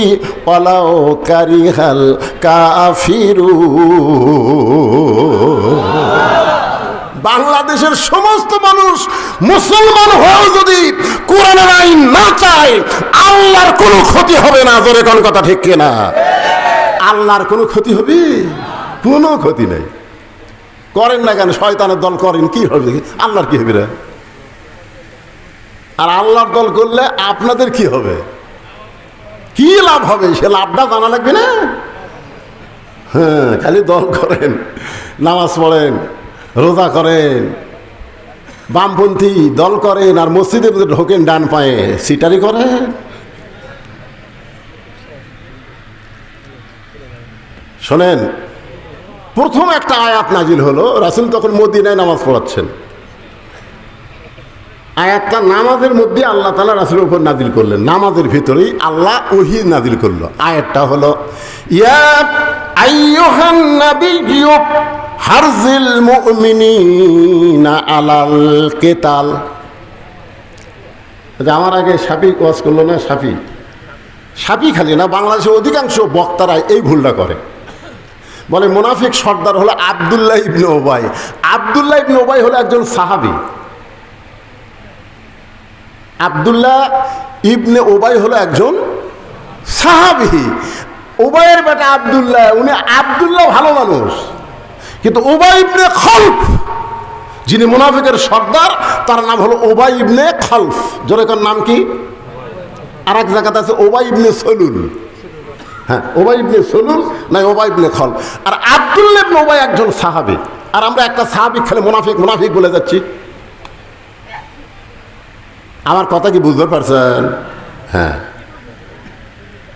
ওয়ালাউ কারিহাল কাফিরুন। বাংলাদেশের সমস্ত মানুষ মুসলমান হয়েও যদি কোরআনের আইন না চায়, আল্লাহর কোনো ক্ষতি হবে না। জোরে কোন কথা ঠিক কিনা? আল্লাহর কোনো ক্ষতি হবে? কোনো ক্ষতি নেই। করেন না কেন? শয়তানের দল করেন, কি হবে? আল্লাহর কি হবে? আর আল্লাহর দল করলে আপনাদের কি হবে? কি লাভ হবে? সে লাভটা জানা লাগবে না? হ্যাঁ, খালি দল করেন, নামাজ পড়েন, রোজা করেন, বামপন্থী দল করেন, আর মসজিদে ঢোকেন ডান পায়ে, সিটারি করেন। শোনেন, প্রথম একটা আয়াত নাজিল হলো, রাসূল তখন মদিনায় নামাজ পড়াচ্ছেন। আয়াতটা নামাজের মধ্যে আল্লাহ তাআলা রাসূলের উপর নাজিল করলেন, নামাজের ভিতরেই আল্লাহ ওহী নাজিল করলো। আয়াতটা হলো ইয়া আইয়ুহান নাবিয়্যু হারজিল মুমিনিনা আলাল কিতাল। আমার আগে শাফি ওয়াজ করলো না, শাফি খালি না, বাংলাদেশের অধিকাংশ বক্তারা এই ভুলটা করে। বলে মুনাফিক সর্দার হলো আব্দুল্লাহ ইবনে উবাই। আব্দুল্লাহ ইবনে উবাই হলো একজন সাহাবী। আব্দুল্লাহ ইবনে উবাই হলো একজন সাহাবী। উবাইয়ের বেটা আব্দুল্লাহ, উনি আব্দুল্লাহ ভালো মানুষ, কিন্তু উবাই ইবনে খলফ যিনি মুনাফিকের সর্দার, তার নাম হলো উবাই ইবনে খলফ। জোরে কোন নাম কি? আর এক জায়গাতে আছে উবাই ইবনে সলুল। হ্যাঁ, উবাই ইবনে সলুল না উবাই ইবনে খলফ। আর আব্দুল্লাহ ইবনে উবাই একজন সাহাবী। আর আমরা একটা সাহাবী খেলে মুনাফিক মুনাফিক বলে যাচ্ছি। আমার কথা কি বুঝতে পারছেন? হ্যাঁ,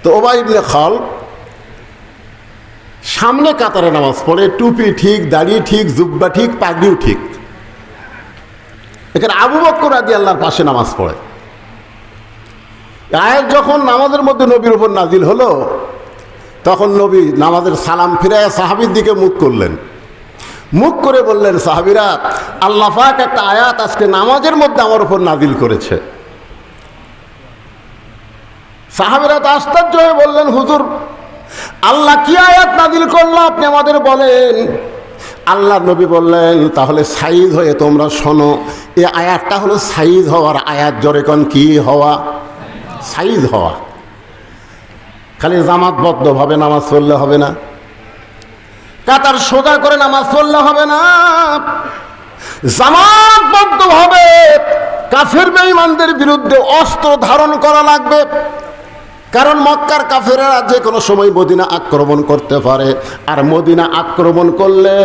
তো উবাই ইবনে খলফ সামনে কাতারে নামাজ পড়ে, টুপি ঠিক, দাড়ি ঠিক, জুব্বা ঠিক, পাগড়িও ঠিক। এখানে আবু বকর রাদিয়াল্লাহর পাশে নামাজ পড়ে। আয়াত যখন নামাজের মধ্যে নবীর উপর নাজিল হলো, তখন নবী নামাজের সালাম ফিরায় সাহাবীর দিকে মুখ করলেন। মুখ করে বললেন, সাহাবীরা, আল্লাহ পাক একটা আয়াত আজকে নামাজের মধ্যে আমার উপর নাজিল করেছে। সাহাবীরা তো আশ্চর্য হয়ে বললেন, হুজুর, আল্লাহ কি আয়াত নাজিল করলো আপনি আমাদের বলেন। আল্লাহ নবী বললেন, তাহলে সাইজ হয়ে তোমরা শোনো, এই আয়াতটা হলো সাইজ হওয়ার আয়াত। জোরে কোন কি হওয়া? সাইজ হওয়া। খালি জামাতবদ্ধভাবে নামাজ পড়লে হবে না, কাতার সোজা করে নামাজ পড়লে হবে না, জামাতবদ্ধভাবে কাফের বেঈমানদের বিরুদ্ধে অস্ত্র ধারণ করা লাগবে। কারণ মক্কার কাফেরেরা যে কোনো সময় মদিনা আক্রমণ করতে পারে, আর মদিনা আক্রমণ করলে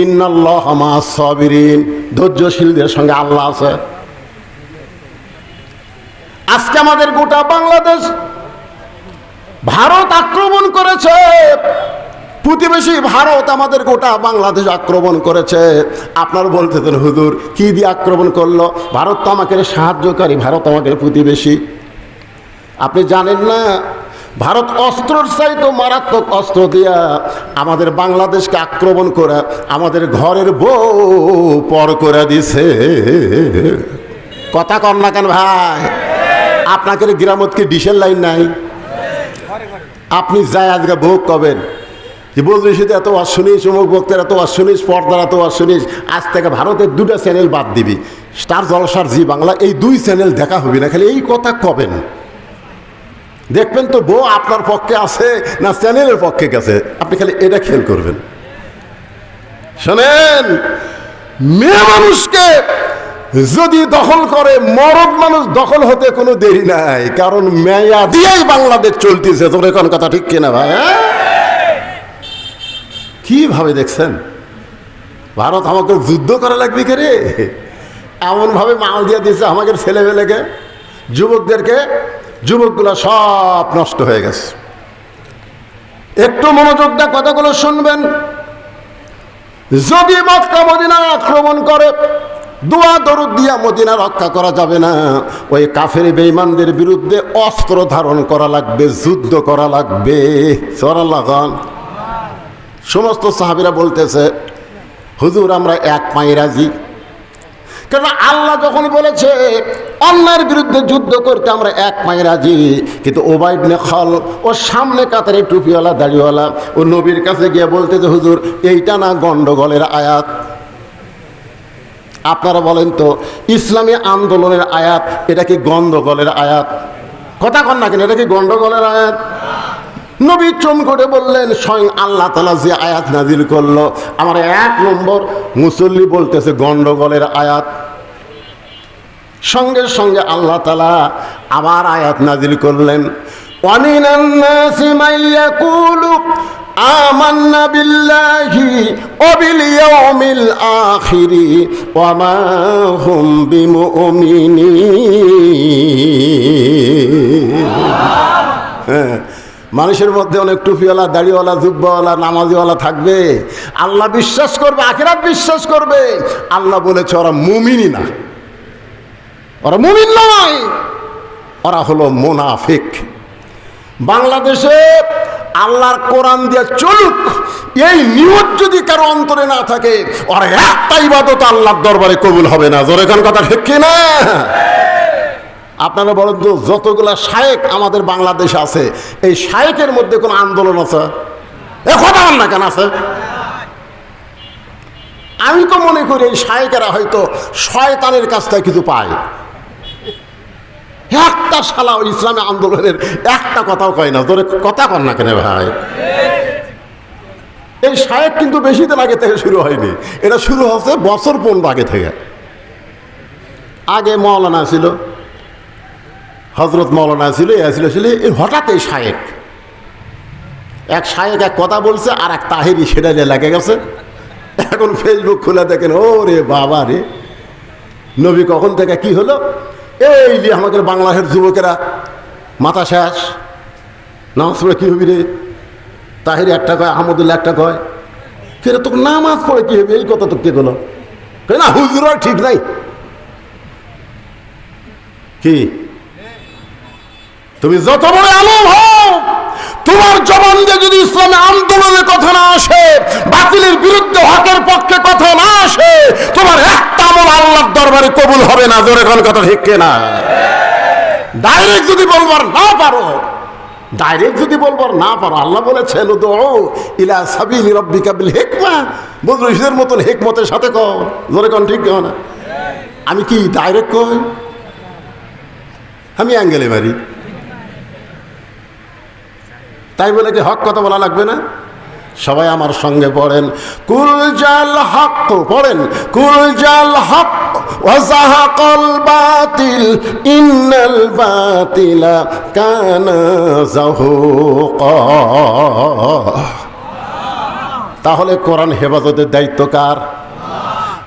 ইন্নাল্লাহা মা'আস সাবিরিন, ধৈর্যশীলদের সঙ্গে আল্লাহ আছে। আজকে আমাদের গোটা বাংলাদেশ ভারত আক্রমণ করেছে, প্রতিবেশী ভারত আমাদের গোটা বাংলাদেশ আক্রমণ করেছে। আপনারা বলতেছেন, হুজুর কি দিয়ে আক্রমণ করলো? ভারত তো আমাকে সাহায্যকারী, ভারত আমাকে প্রতিবেশী। আপনি জানেন না, ভারত অস্ত্রর চাইতে মারাত্মক অস্ত্র দিয়া আমাদের বাংলাদেশকে আক্রমণ করে আমাদের ঘরের বউ পর করে দিছে। কথা কর না কেন ভাই? আপনাকে গ্রামত কি ডিসেল লাইন নাই? আপনি যাই আজকে ভোগ করবেন যে বলছিস এত ওয়াজ শুনিস, অমুক বক্তার এত ওয়াজ শুনিস, পর্দার এত ওয়াজ শুনিস, আজ থেকে ভারতের 2টা চ্যানেল বাদ দিবি, স্টার জলসার জি বাংলা, এই 2 চ্যানেল দেখা হবে না। খালি এই কথা কবেন, দেখবেন তো বউ আপনার পক্ষে আছে না চ্যানেলের পক্ষে গেছে। আপনি খালি এটা খেয়াল করবেন। শোনেন, মেয়ে মানুষকে যদি দখল করে, মরদ মানুষ দখল হতে কোনো দেরি নাই, কারণ মেয়া দিয়েই বাংলাদেশ চলতেছে। তোর এখন কথা ঠিক কিনা ভাই? কিভাবে দেখছেন? ভারত আমাকে যুদ্ধ করা লাগবে কে রে? এমনভাবে মাল দিয়ে দিচ্ছে আমাদের ছেলেমেয়েকে, যুবকদেরকে, যুবকগুলো সব নষ্ট হয়ে গেছে। একটু মনোযোগ দিয়ে কথাগুলো শুনবেন। যদি মক্কা মদিনা আক্রমণ করে, দোয়া দরুদ দিয়া মদিনা রক্ষা করা যাবে না। ওই কাফের বেঈমানদের বিরুদ্ধে অস্ত্র ধারণ করা লাগবে, যুদ্ধ করা লাগবে। সুবহানাল্লাহ। সমস্ত সাহাবীরা বলতেছে, হুজুর আমরা এক পায়ে রাজি। কারণ আল্লাহ যখন বলেছে অন্যায়ের বিরুদ্ধে যুদ্ধ করতে আমরা এক পায়ে রাজি, কিন্তু উবাই ইবনে খালদ ও সামনে কাতারে টুপিওয়ালা দাড়িওয়ালা ও নবীর কাছে গিয়ে বলতেছে, হুজুর এইটা না গন্ডগোলের আয়াত? আপনারা বলেন তো, ইসলামী আন্দোলনের আয়াত এটা কি গন্ডগোলের আয়াত? কথা কন না কেন, এটা কি গন্ডগোলের আয়াত? নবী চমকে বললেন, স্বয়ং আল্লাহ তাআলা যে আয়াত নাজিল করলো, আমার 1 নম্বর মুসল্লি বলতেছে গন্ডগোলের আয়াত। সঙ্গে সঙ্গে আল্লাহ তাআলা আবার আয়াত নাজিল করলেন, ওয়ামিনান নাসি মাইয়াকুলু আমান্না বিল্লাহি ওয়া বিল ইয়াউমিল আখিরি ওয়া মা হুম বিমুমিনিন। মানুষের মধ্যে অনেক টুপিওয়ালা, দাড়িওয়ালা, জুব্বাওয়ালা, নামাজিওয়ালা থাকবে। আল্লাহ বিশ্বাস করবে, আখিরাত বিশ্বাস করবে। আল্লাহ বলেছে ওরা মুমিনই না, ওরা মুমিন নয়, ওরা হলো মুনাফিক। বাংলাদেশে আল্লাহর কোরআন দিয়ে চলুক, এই নিয়ত যদি কারো অন্তরে না থাকে, ওর একটা ইবাদত আল্লাহর দরবারে কবুল হবে না। জোরে কোন কথা ঠিক কি না? আপনারা বলেন তো, যতগুলা শায়েক আমাদের বাংলাদেশে আছে, এই শায়েকের মধ্যে কোন আন্দোলন আছে? এ কথা বল না কেন আছে? আমি তো মনে করি এই শায়েকেরা হয়তো শয়তানের কাছ থেকে কিছু পায়। একটা শালা ওই ইসলামী আন্দোলনের একটা কথাও কয় না। তোরে কথা কর না কেন ভাই? এই শায়েক কিন্তু বেশি দিন আগে থেকে শুরু হয়নি, এটা শুরু হচ্ছে বছর 15 আগে থেকে। আগে মৌলানা ছিল, হজরত মৌলানা ছিল, হঠাৎ এই শায়েক, এক শায়েক এক কথা বলছে, আর এক তাহেরি সেটা নিয়ে লেগে গেছে। এখন ফেসবুক খুলে দেখেন, ও রে বাবা রে, নবী কখন থেকে কি হলো, এই যে আমাদের বাংলাদেশের যুবকেরা মাথা শেষ, নামাজ পড়ে কি হবি রে? তাহেরি একটা কয়, আহমদুল্লাহ একটা কয়, ফের তোকে নামাজ পড়ে কি হবে, এই কথা তো কে বলো? না হুজুর ঠিক নাই কি? তুমি যত বড় আলেম হও, তোমার জবান দিয়ে যদি ইসলামী আন্দোলনের কথা না আসে, বাতিলের বিরুদ্ধে হকের পক্ষে কথা না আসে, তোমার একটা আমল আল্লাহর দরবারে কবুল হবে না। জোরে কোন কথা ঠিক কিনা? ডাইরেক্ট যদি বলবার না পারো, আল্লাহ বলেছেন উদউ ইলা সাবিলি রাব্বিকা বিল হিকমা, বদরুশদের মতন হিকমতের সাথে কও। জোরে কোন ঠিক না? আমি কি ডাইরেক্ট কই? আমি অ্যাঙ্গেলে মারি, তাই বলে কি হক কথা বলা লাগবে না? সবাই আমার সঙ্গে পড়েন, কুল জাল হক, পড়েন, কুল জাল হক ওয়া যাহাকাল বাতিল ইন্নাল বাতিলা কানা যাহুকা। তাহলে কোরআন হেফাজতের দায়িত্ব কার?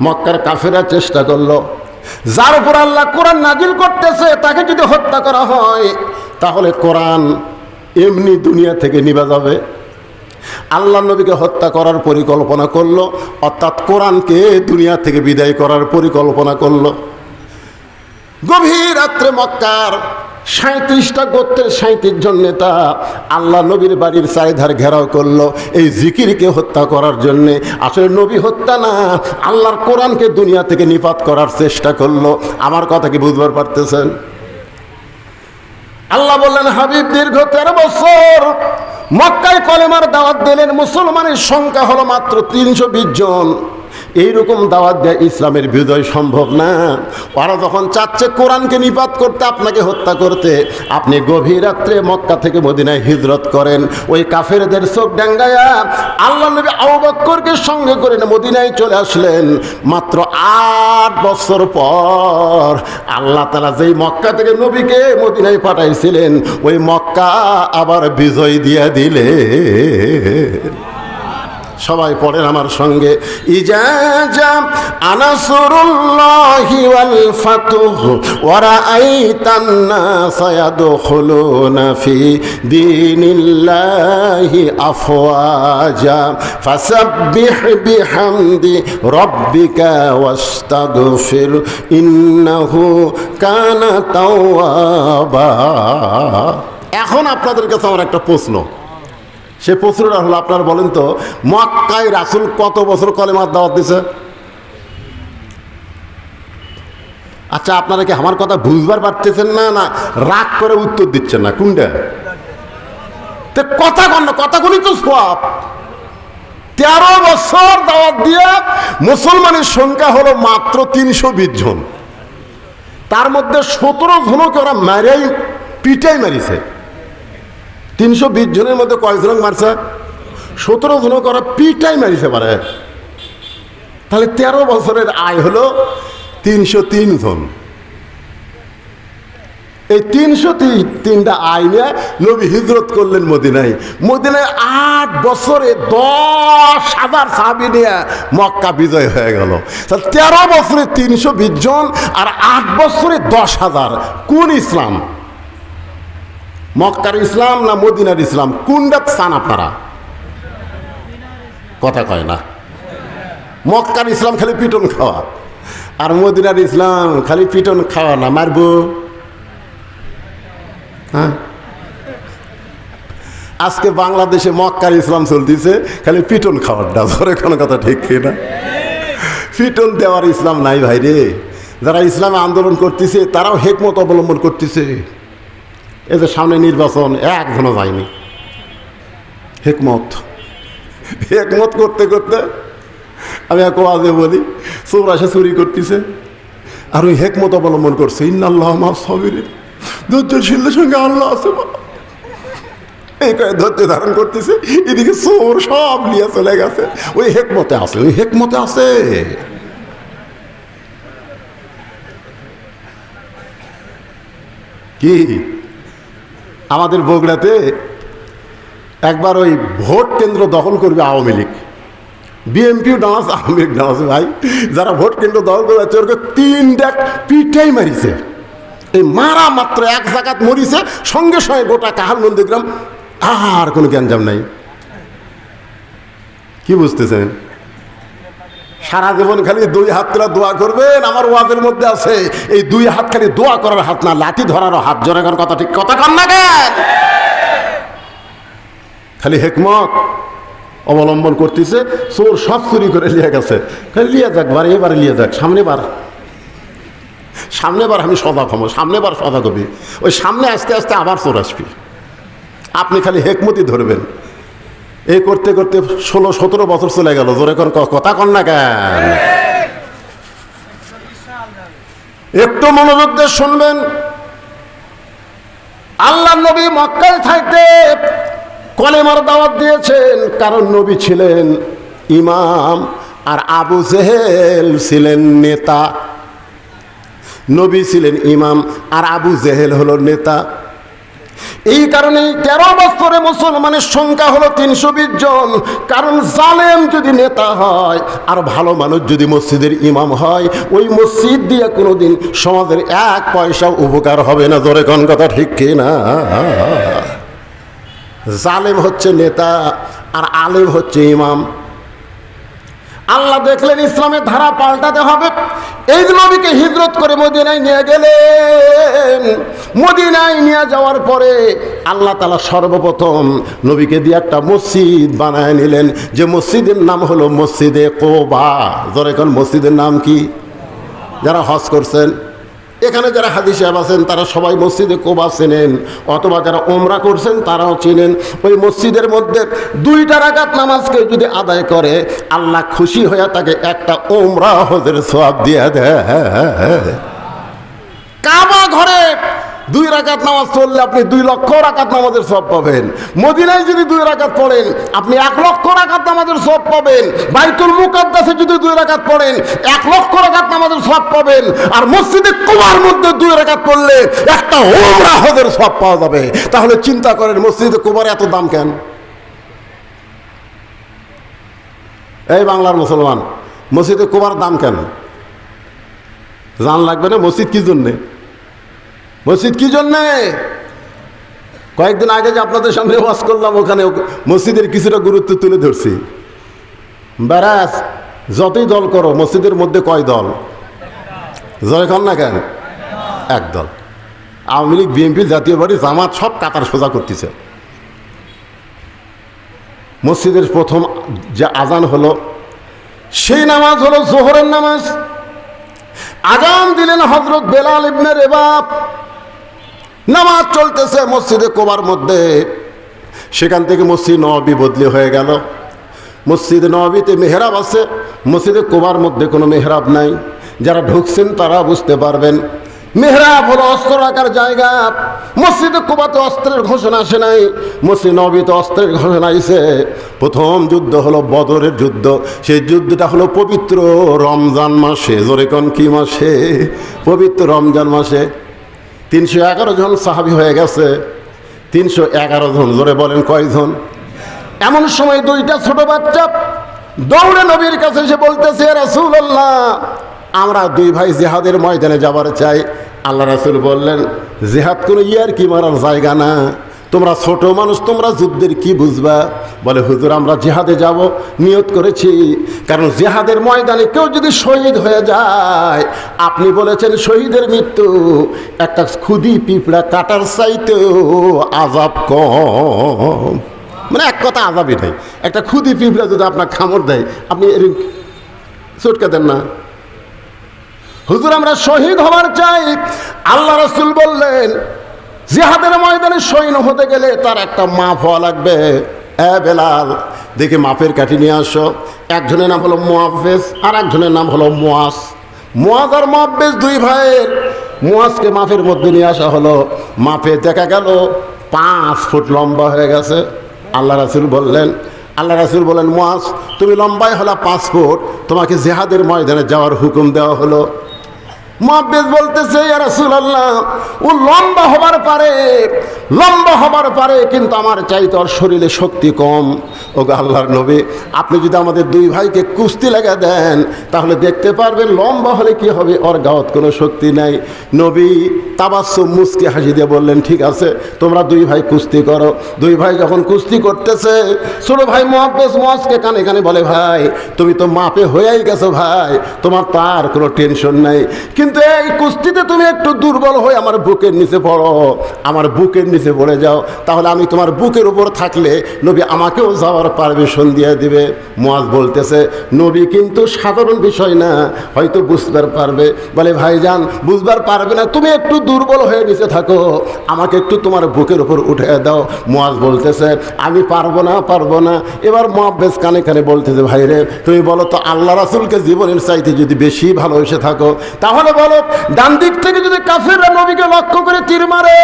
মক্কার কাফেররা চেষ্টা করলো, যার উপর আল্লাহ কোরআন নাজিল করতেছে তাকে যদি হত্যা করা হয়, তাহলে কোরআন এমনি দুনিয়া থেকে নিভে যাবে। আল্লাহ নবীকে হত্যা করার পরিকল্পনা করলো, অর্থাৎ কোরআনকে দুনিয়া থেকে বিদায় করার পরিকল্পনা করলো। গভীর রাত্রে মক্কার 37টা গোত্রের 37 জন নেতা আল্লাহ নবীর বাড়ির চারিধার ঘেরাও করলো এই জিকিরকে হত্যা করার জন্যে। আসলে নবী হত্যা না, আল্লাহর কোরআনকে দুনিয়া থেকে নিপাত করার চেষ্টা করলো। আমার কথা কি বুঝবার পারতেছেন? আল্লাহ বললেন, হাবিব দীর্ঘ 13 বছর মক্কায় কলেমার দাওয়াত দিলেন, মুসলমানের সংখ্যা হলো মাত্র 320 জন। এইরকম দাওয়াত দেয় ইসলামের বিজয় সম্ভব না। ওরা যখন চাচ্ছে কোরআনকে নিপাত করতে, আপনাকে হত্যা করতে, আপনি গভীর রাত্রে মক্কা থেকে মদিনায় হিজরত করেন। ওই কাফেরদের চোখ ডাঙ্গায়া আল্লাহ নবী আবু বকরকে সঙ্গে করে মদিনায় চলে আসলেন। মাত্র 8 বছর পর আল্লাহ তাআলা যেই মক্কা থেকে নবীকে মদিনায় পাঠাইছিলেন, ওই মক্কা আবার বিজয় দিয়ে দিলে। সবাই পড়েন আমার সঙ্গে, ইজা জা আনাসরুল্লাহি ওয়াল ফাতুহ ওয়া রাআইতান নাসা ইয়াদখুলুনা ফি দীনিল্লাহি আফওয়াজা ফাসাব্বিহ বিহামদি রাব্বিকা ওয়াস্তাগফির ইন্নাহু কানা তাওয়াবা। এখন আপনাদের কাছে আমার একটা প্রশ্ন, সে প্রশ্নটা হলো, আপনারা বলেন তো, মক্কায় রাসূল কত বছর কলেমার দাওয়াত দিছে? আচ্ছা, আপনারা কি আমার কথা বুঝবার পারতেছেন না, না রাগ করে উত্তর দিচ্ছেন না? কোনটা? কথা কন না, কথাগুলি তো সওয়াব। 13 বছর দাওয়াত দিয়ে মুসলমানের সংখ্যা হলো মাত্র 320 জন। তার মধ্যে 17 জনকে ওরা মারাই পিটাই মারিছে। 320 জনের মধ্যে কয়জন মারছে? 17 জনকে ওরা পিটাই মারিছে পারে। তাহলে 13 বছরের আয় হলো 303 জন। এই 303টা আয় নিয়ে নবী হিজরত করলেন মদিনায়। মদিনায় 8 বছরে 10,000 সাহাবী নিয়ে মক্কা বিজয় হয়ে গেল। তাহলে 13 বছরে 320 জন আর 8 বছরে 10,000। কোন ইসলাম? মক্কার ইসলাম না মদিনার ইসলাম? কোনটা চান আপনারা? কথা কয় না। মক্কার ইসলাম খালি পিটন খাওয়া, আর মদিনার ইসলাম খালি পিটন খাওয়া না, মারবো। হ্যাঁ, আজকে বাংলাদেশে মক্কার ইসলাম চলতেছে খালি পিটন খাওয়ারটা। ধরে কোনো কথা ঠিক না? পিটন দেওয়ার ইসলাম নাই ভাই রে। যারা ইসলামে আন্দোলন করতেছে তারাও হিকমত অবলম্বন করতেছে। এই যে সামনে নির্বাচন, একজনও যায়নি। হিকমত করতে করতে আমি এক ওয়াজে বলি, চোর আসে চুরি করতেছে আর ওই হিকমত অবলম্বন করছে, ইন্নাল্লাহ মা'আস সাবিরিন, ধৈর্যশীলদের সঙ্গে আল্লাহ আছে। এই কয়ে ধৈর্য ধারণ করতেছে, এদিকে চোর সব নিয়ে চলে গেছে। ওই হিকমতে আছে, ওই হিকমতে আছে। কি আমাদের বগুড়াতে একবার ওই ভোট কেন্দ্র দখল করবে আওয়ামী লীগ, বিএনপিও ডান্স, আওয়ামী লীগ ডান্স। ভাই যারা ভোট কেন্দ্র দখল করে যাচ্ছে ওকে 3 ডাক পিটাই মারিছে। এই মারা মাত্র 1 জায়গাত মরিছে, সঙ্গে সঙ্গে গোটা কাহারমন্দি গ্রাম আর কোনো গ্যাঞ্জাম নাই। কি বুঝতেছেন? সারা জীবন খালি 2 হাত তুলে দোয়া করবেন। আমার ওয়াজের মধ্যে আছে এই 2 হাত খালি দোয়া করার হাত না, লাঠি ধরারও হাত। জোরে কোন কথা ঠিক কথা কন না কেন? খালি হিকমত অবলম্বন করতেছে। চোর সব চুরি করে লিয়ে গেছে, খালি লিয়ে যাক, বার এবারে লিয়ে যাক, সামনেবার আমি সজাগ হবো, সামনেবার সজাগ হবি। ওই সামনে আস্তে আস্তে আবার চোর আসবি। আপনি খালি হিকমতই ধরবেন। এই করতে করতে 16-17 বছর চলে গেল। জোরে কোন কথা কন না কেন? একটু মনোযোগ দিয়ে শুনবেন। আল্লাহ নবী মক্কায় থাকতে কলেমার দাওয়াত দিয়েছেন, কারণ নবী ছিলেন ইমাম আর আবু জেহেল ছিলেন নেতা। নবী ছিলেন ইমাম আর আবু জেহেল হলো নেতা। এই কারণে 13 বছরে মুসলমানের সংখ্যা হলো 320 জন। কারণ জালেম যদি নেতা হয় আর ভালো মানুষ যদি মসজিদের ইমাম হয়, ওই মসজিদ দিয়ে কোনোদিন সমাজের 1 পয়সা উপকার হবে না। জোরে কোন কথা ঠিক কি না? জালেম হচ্ছে নেতা আর আলেম হচ্ছে ইমাম। আল্লাহ দেখলেন ইসলামের ধারা পাল্টাতে হবে, এই নবীকে হিজরত করে মদিনায় নিয়ে গেলেন। মদিনায় নিয়ে যাওয়ার পরে আল্লাহ তাআলা সর্বপ্রথম নবীকে দিয়ে একটা মসজিদ বানায় নিলেন, যে মসজিদের নাম হলো মসজিদে কোবা। জোরে কোন মসজিদের নাম কি? যারা হজ করছেন এখানে, যারা হাজি সাহেব আছেন তারা সবাই মসজিদে কোবা চেনেন, অথবা যারা ওমরা করছেন তারাও চেনেন। ওই মসজিদের মধ্যে 2 রাকাত নামাজকে যদি আদায় করে আল্লাহ খুশি হয়ে তাকে একটা ওমরা হজের সওয়াব দিয়ে দেয়। কাবা ঘরে 2 রাকাত নামাজ পড়লে আপনি 2 লক্ষ রাকাত নামাজের সওয়াব পাবেন। মদিনায় যদি 2 রাকাত পড়েন আপনি 1 লক্ষ রাকাত নামাজের সওয়াব পাবেন। বাইতুল মুকাদ্দাসে যদি 2 রাকাত পড়েন 1 লক্ষ রাকাত নামাজের সওয়াব পাবেন। আর মসজিদে কুবার মধ্যে 2 রাকাত পড়লে একটা উমরা হজের সওয়াব পাওয়া যাবে। তাহলে চিন্তা করেন মসজিদে কুবার এত দাম কেন? এই বাংলার মুসলমান, মসজিদে কুবার দাম কেন জান লাগবে না? মসজিদ কি জন্যে? মসজিদ কি জন্যে? কয়েকদিন আগে যে আপনাদের সামনে ওয়াজ করলাম, ওখানে মসজিদের কিছুটা গুরুত্ব তুলে ধরছি। ব্যারাস যতই দল করো মসজিদের মধ্যে কয় দল? জয় খান না কেন? 1 দল। আওয়ামী লীগ, বিএনপি, জাতীয় পার্টি, জামাত সব কাতার সোজা করতেছে। মসজিদের প্রথম যে আজান হলো সেই নামাজ হলো জোহরের নামাজ। আজান দিলেন হযরত বেলাল ইবনে রেবাব। নামাজ চলতেছে মসজিদে কোবার মধ্যে। সেখান থেকে মসজিদ নববী বদলি হয়ে গেল। মসজিদ নববীতে মেহরাব আছে, মসজিদে কোবার মধ্যে কোনো মেহরাব নাই। যারা ঢুকছেন তারা বুঝতে পারবেন। মেহরাব হলো অস্ত্র রাখার জায়গা। মসজিদে কোবাতে অস্ত্রের ঘোষণা আসে নাই, মসজিদ নববীতে অস্ত্রের ঘোষণা আইছে। প্রথম যুদ্ধ হলো বদরের যুদ্ধ। সেই যুদ্ধটা হলো পবিত্র রমজান মাসে। জোরে কোন কি মাসে? পবিত্র রমজান মাসে। 311 জন সাহাবী হয়ে গেছে। 311 জন। জোরে বলেন কয়জন? এমন সময় 2টা ছোট বাচ্চা দৌড়ে নবীর কাছে এসে বলতেছে, রাসূলুল্লাহ আমরা 2 ভাই জিহাদের ময়দানে যাবার চাই। আল্লাহ রাসূল বললেন, জিহাদ কোনো ইয়ার কি মারার জায়গা না, তোমরা ছোট মানুষ, তোমরা যুদ্ধের কি বুঝবা? বলে, হুজুর আমরা জিহাদে যাব, নিয়ত করেছি। কারণ জিহাদের ময়দানে কেউ যদি শহীদ হয়ে যায়, আপনি বলেছেন শহীদের মৃত্যু একটা খুদি পিঁপড়া কাটার চাইতেও আযাব কম। মানে এক কথা আযাবই নাই। একটা খুদি পিঁপড়া যদি আপনার কামড় দেয় আপনি চটকে দেন না? হুজুর আমরা শহীদ হবার চাই। আল্লাহ রাসূল বললেন, জিহাদের ময়দানে শহীদ হতে গেলে তার একটা মাপ হওয়া লাগবে। বেলাল দেখে মাপের কাঠি নিয়ে আসো। একজনের নাম হলো মুআফেজ, আর একজনের নাম হলো মুয়াজ। মুয়াজ আর মুআফেজ 2 ভাইয়ের। মুয়াজকে মাপের মধ্যে নিয়ে আসা হলো। মাপে দেখা গেল 5 ফুট লম্বা হয়ে গেছে। আল্লাহ রাসূল বললেন, মুয়াজ তুমি লম্বাই হলো 5 ফুট, তোমাকে জিহাদের ময়দানে যাওয়ার হুকুম দেওয়া হলো। মুআফেজ বলতেছে, ইয়া রাসূলুল্লাহ ও লম্বা হবার পারে কিন্তু আমার চাইতে ওর শরীরে শক্তি কম। ওগো আল্লাহর নবী, আপনি যদি আমাদের 2 ভাইকে কুস্তি লাগা দেন তাহলে দেখতে পারবেন লম্বা হলে কি হবে, ওর গাওয়াত কোনো শক্তি নাই। নবী তাবাসসুম মুস্কি হাসি দিয়ে বললেন, ঠিক আছে তোমরা 2 ভাই কুস্তি করো। 2 ভাই যখন কুস্তি করতেছে, ছোট ভাই মুআফেজ মুয়াজকে কানে কানে বলে, ভাই তুমি তো মাপে হয়েই গেছো ভাই, তোমার তার কোনো টেনশন নাই, কিন্তু এই কুস্তিতে তুমি একটু দুর্বল হয়ে আমার বুকের নিচে পড়ো, আমার বুকের নিচে পড়ে যাও, তাহলে আমি তোমার বুকের উপর থাকলে নবী আমাকেও যাওয়ার পারমিশন দিয়ে দিবে। মুয়াজ বলতেছে, নবী কিন্তু সাধারণ বিষয় না, হয়তো বুঝবার পারবে। বলে, ভাইজান বুঝবার পারবে না, তুমি একটু দুর্বল হয়ে নিচে থাকো, আমাকে একটু তোমার বুকের উপর উঠে দাও। মুয়াজ বলতেছে, আমি পারবো না। এবার মুআফেজ কানে কানে বলতেছে, ভাই রে তুমি বলো তো, আল্লাহ রাসূলকে জীবনের চাইতে যদি বেশি ভালোবেসে থাকো তাহলে বলো, ডান দিক থেকে যদি কাফেররা নবীকে লক্ষ্য করে তীর মারে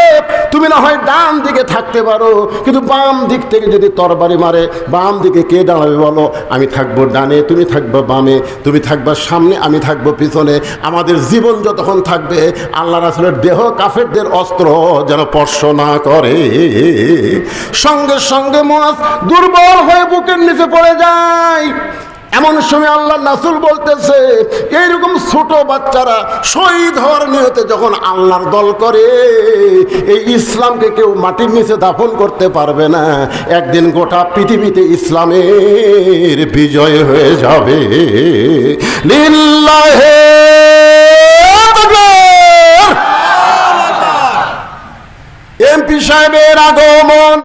তুমি না হয় ডান দিকে থাকতে পারো, কিন্তু বাম দিক থেকে যদি তরবারি মারে বাম দিকে কে দাঁড়াবে বলো? আমি থাকবো ডানে, তুমি থাকবে বামে, তুমি থাকবা সামনে, আমি থাকবো পিছনে। আমাদের জীবন যতক্ষণ থাকবে আল্লাহ রাসূলের দেহ কাফেরদের অস্ত্র যেন স্পর্শ না করে। সঙ্গে সঙ্গে মুয়াজ দুর্বল হয়ে বুকের নিচে পড়ে যায়। এমন সময় আল্লাহ রাসূল বলতেছে এইরকম ছোট বাচ্চারা শহীদ হওয়ার নিয়তে যখন আল্লাহর দল করে, এই ইসলামকে কেউ মাটির নিচে দাফন করতে পারবে না। একদিন গোটা পৃথিবীতে ইসলামের বিজয় হয়ে যাবে। লিল্লাহে তাকবীর। এমপি সাহেবের আগমন।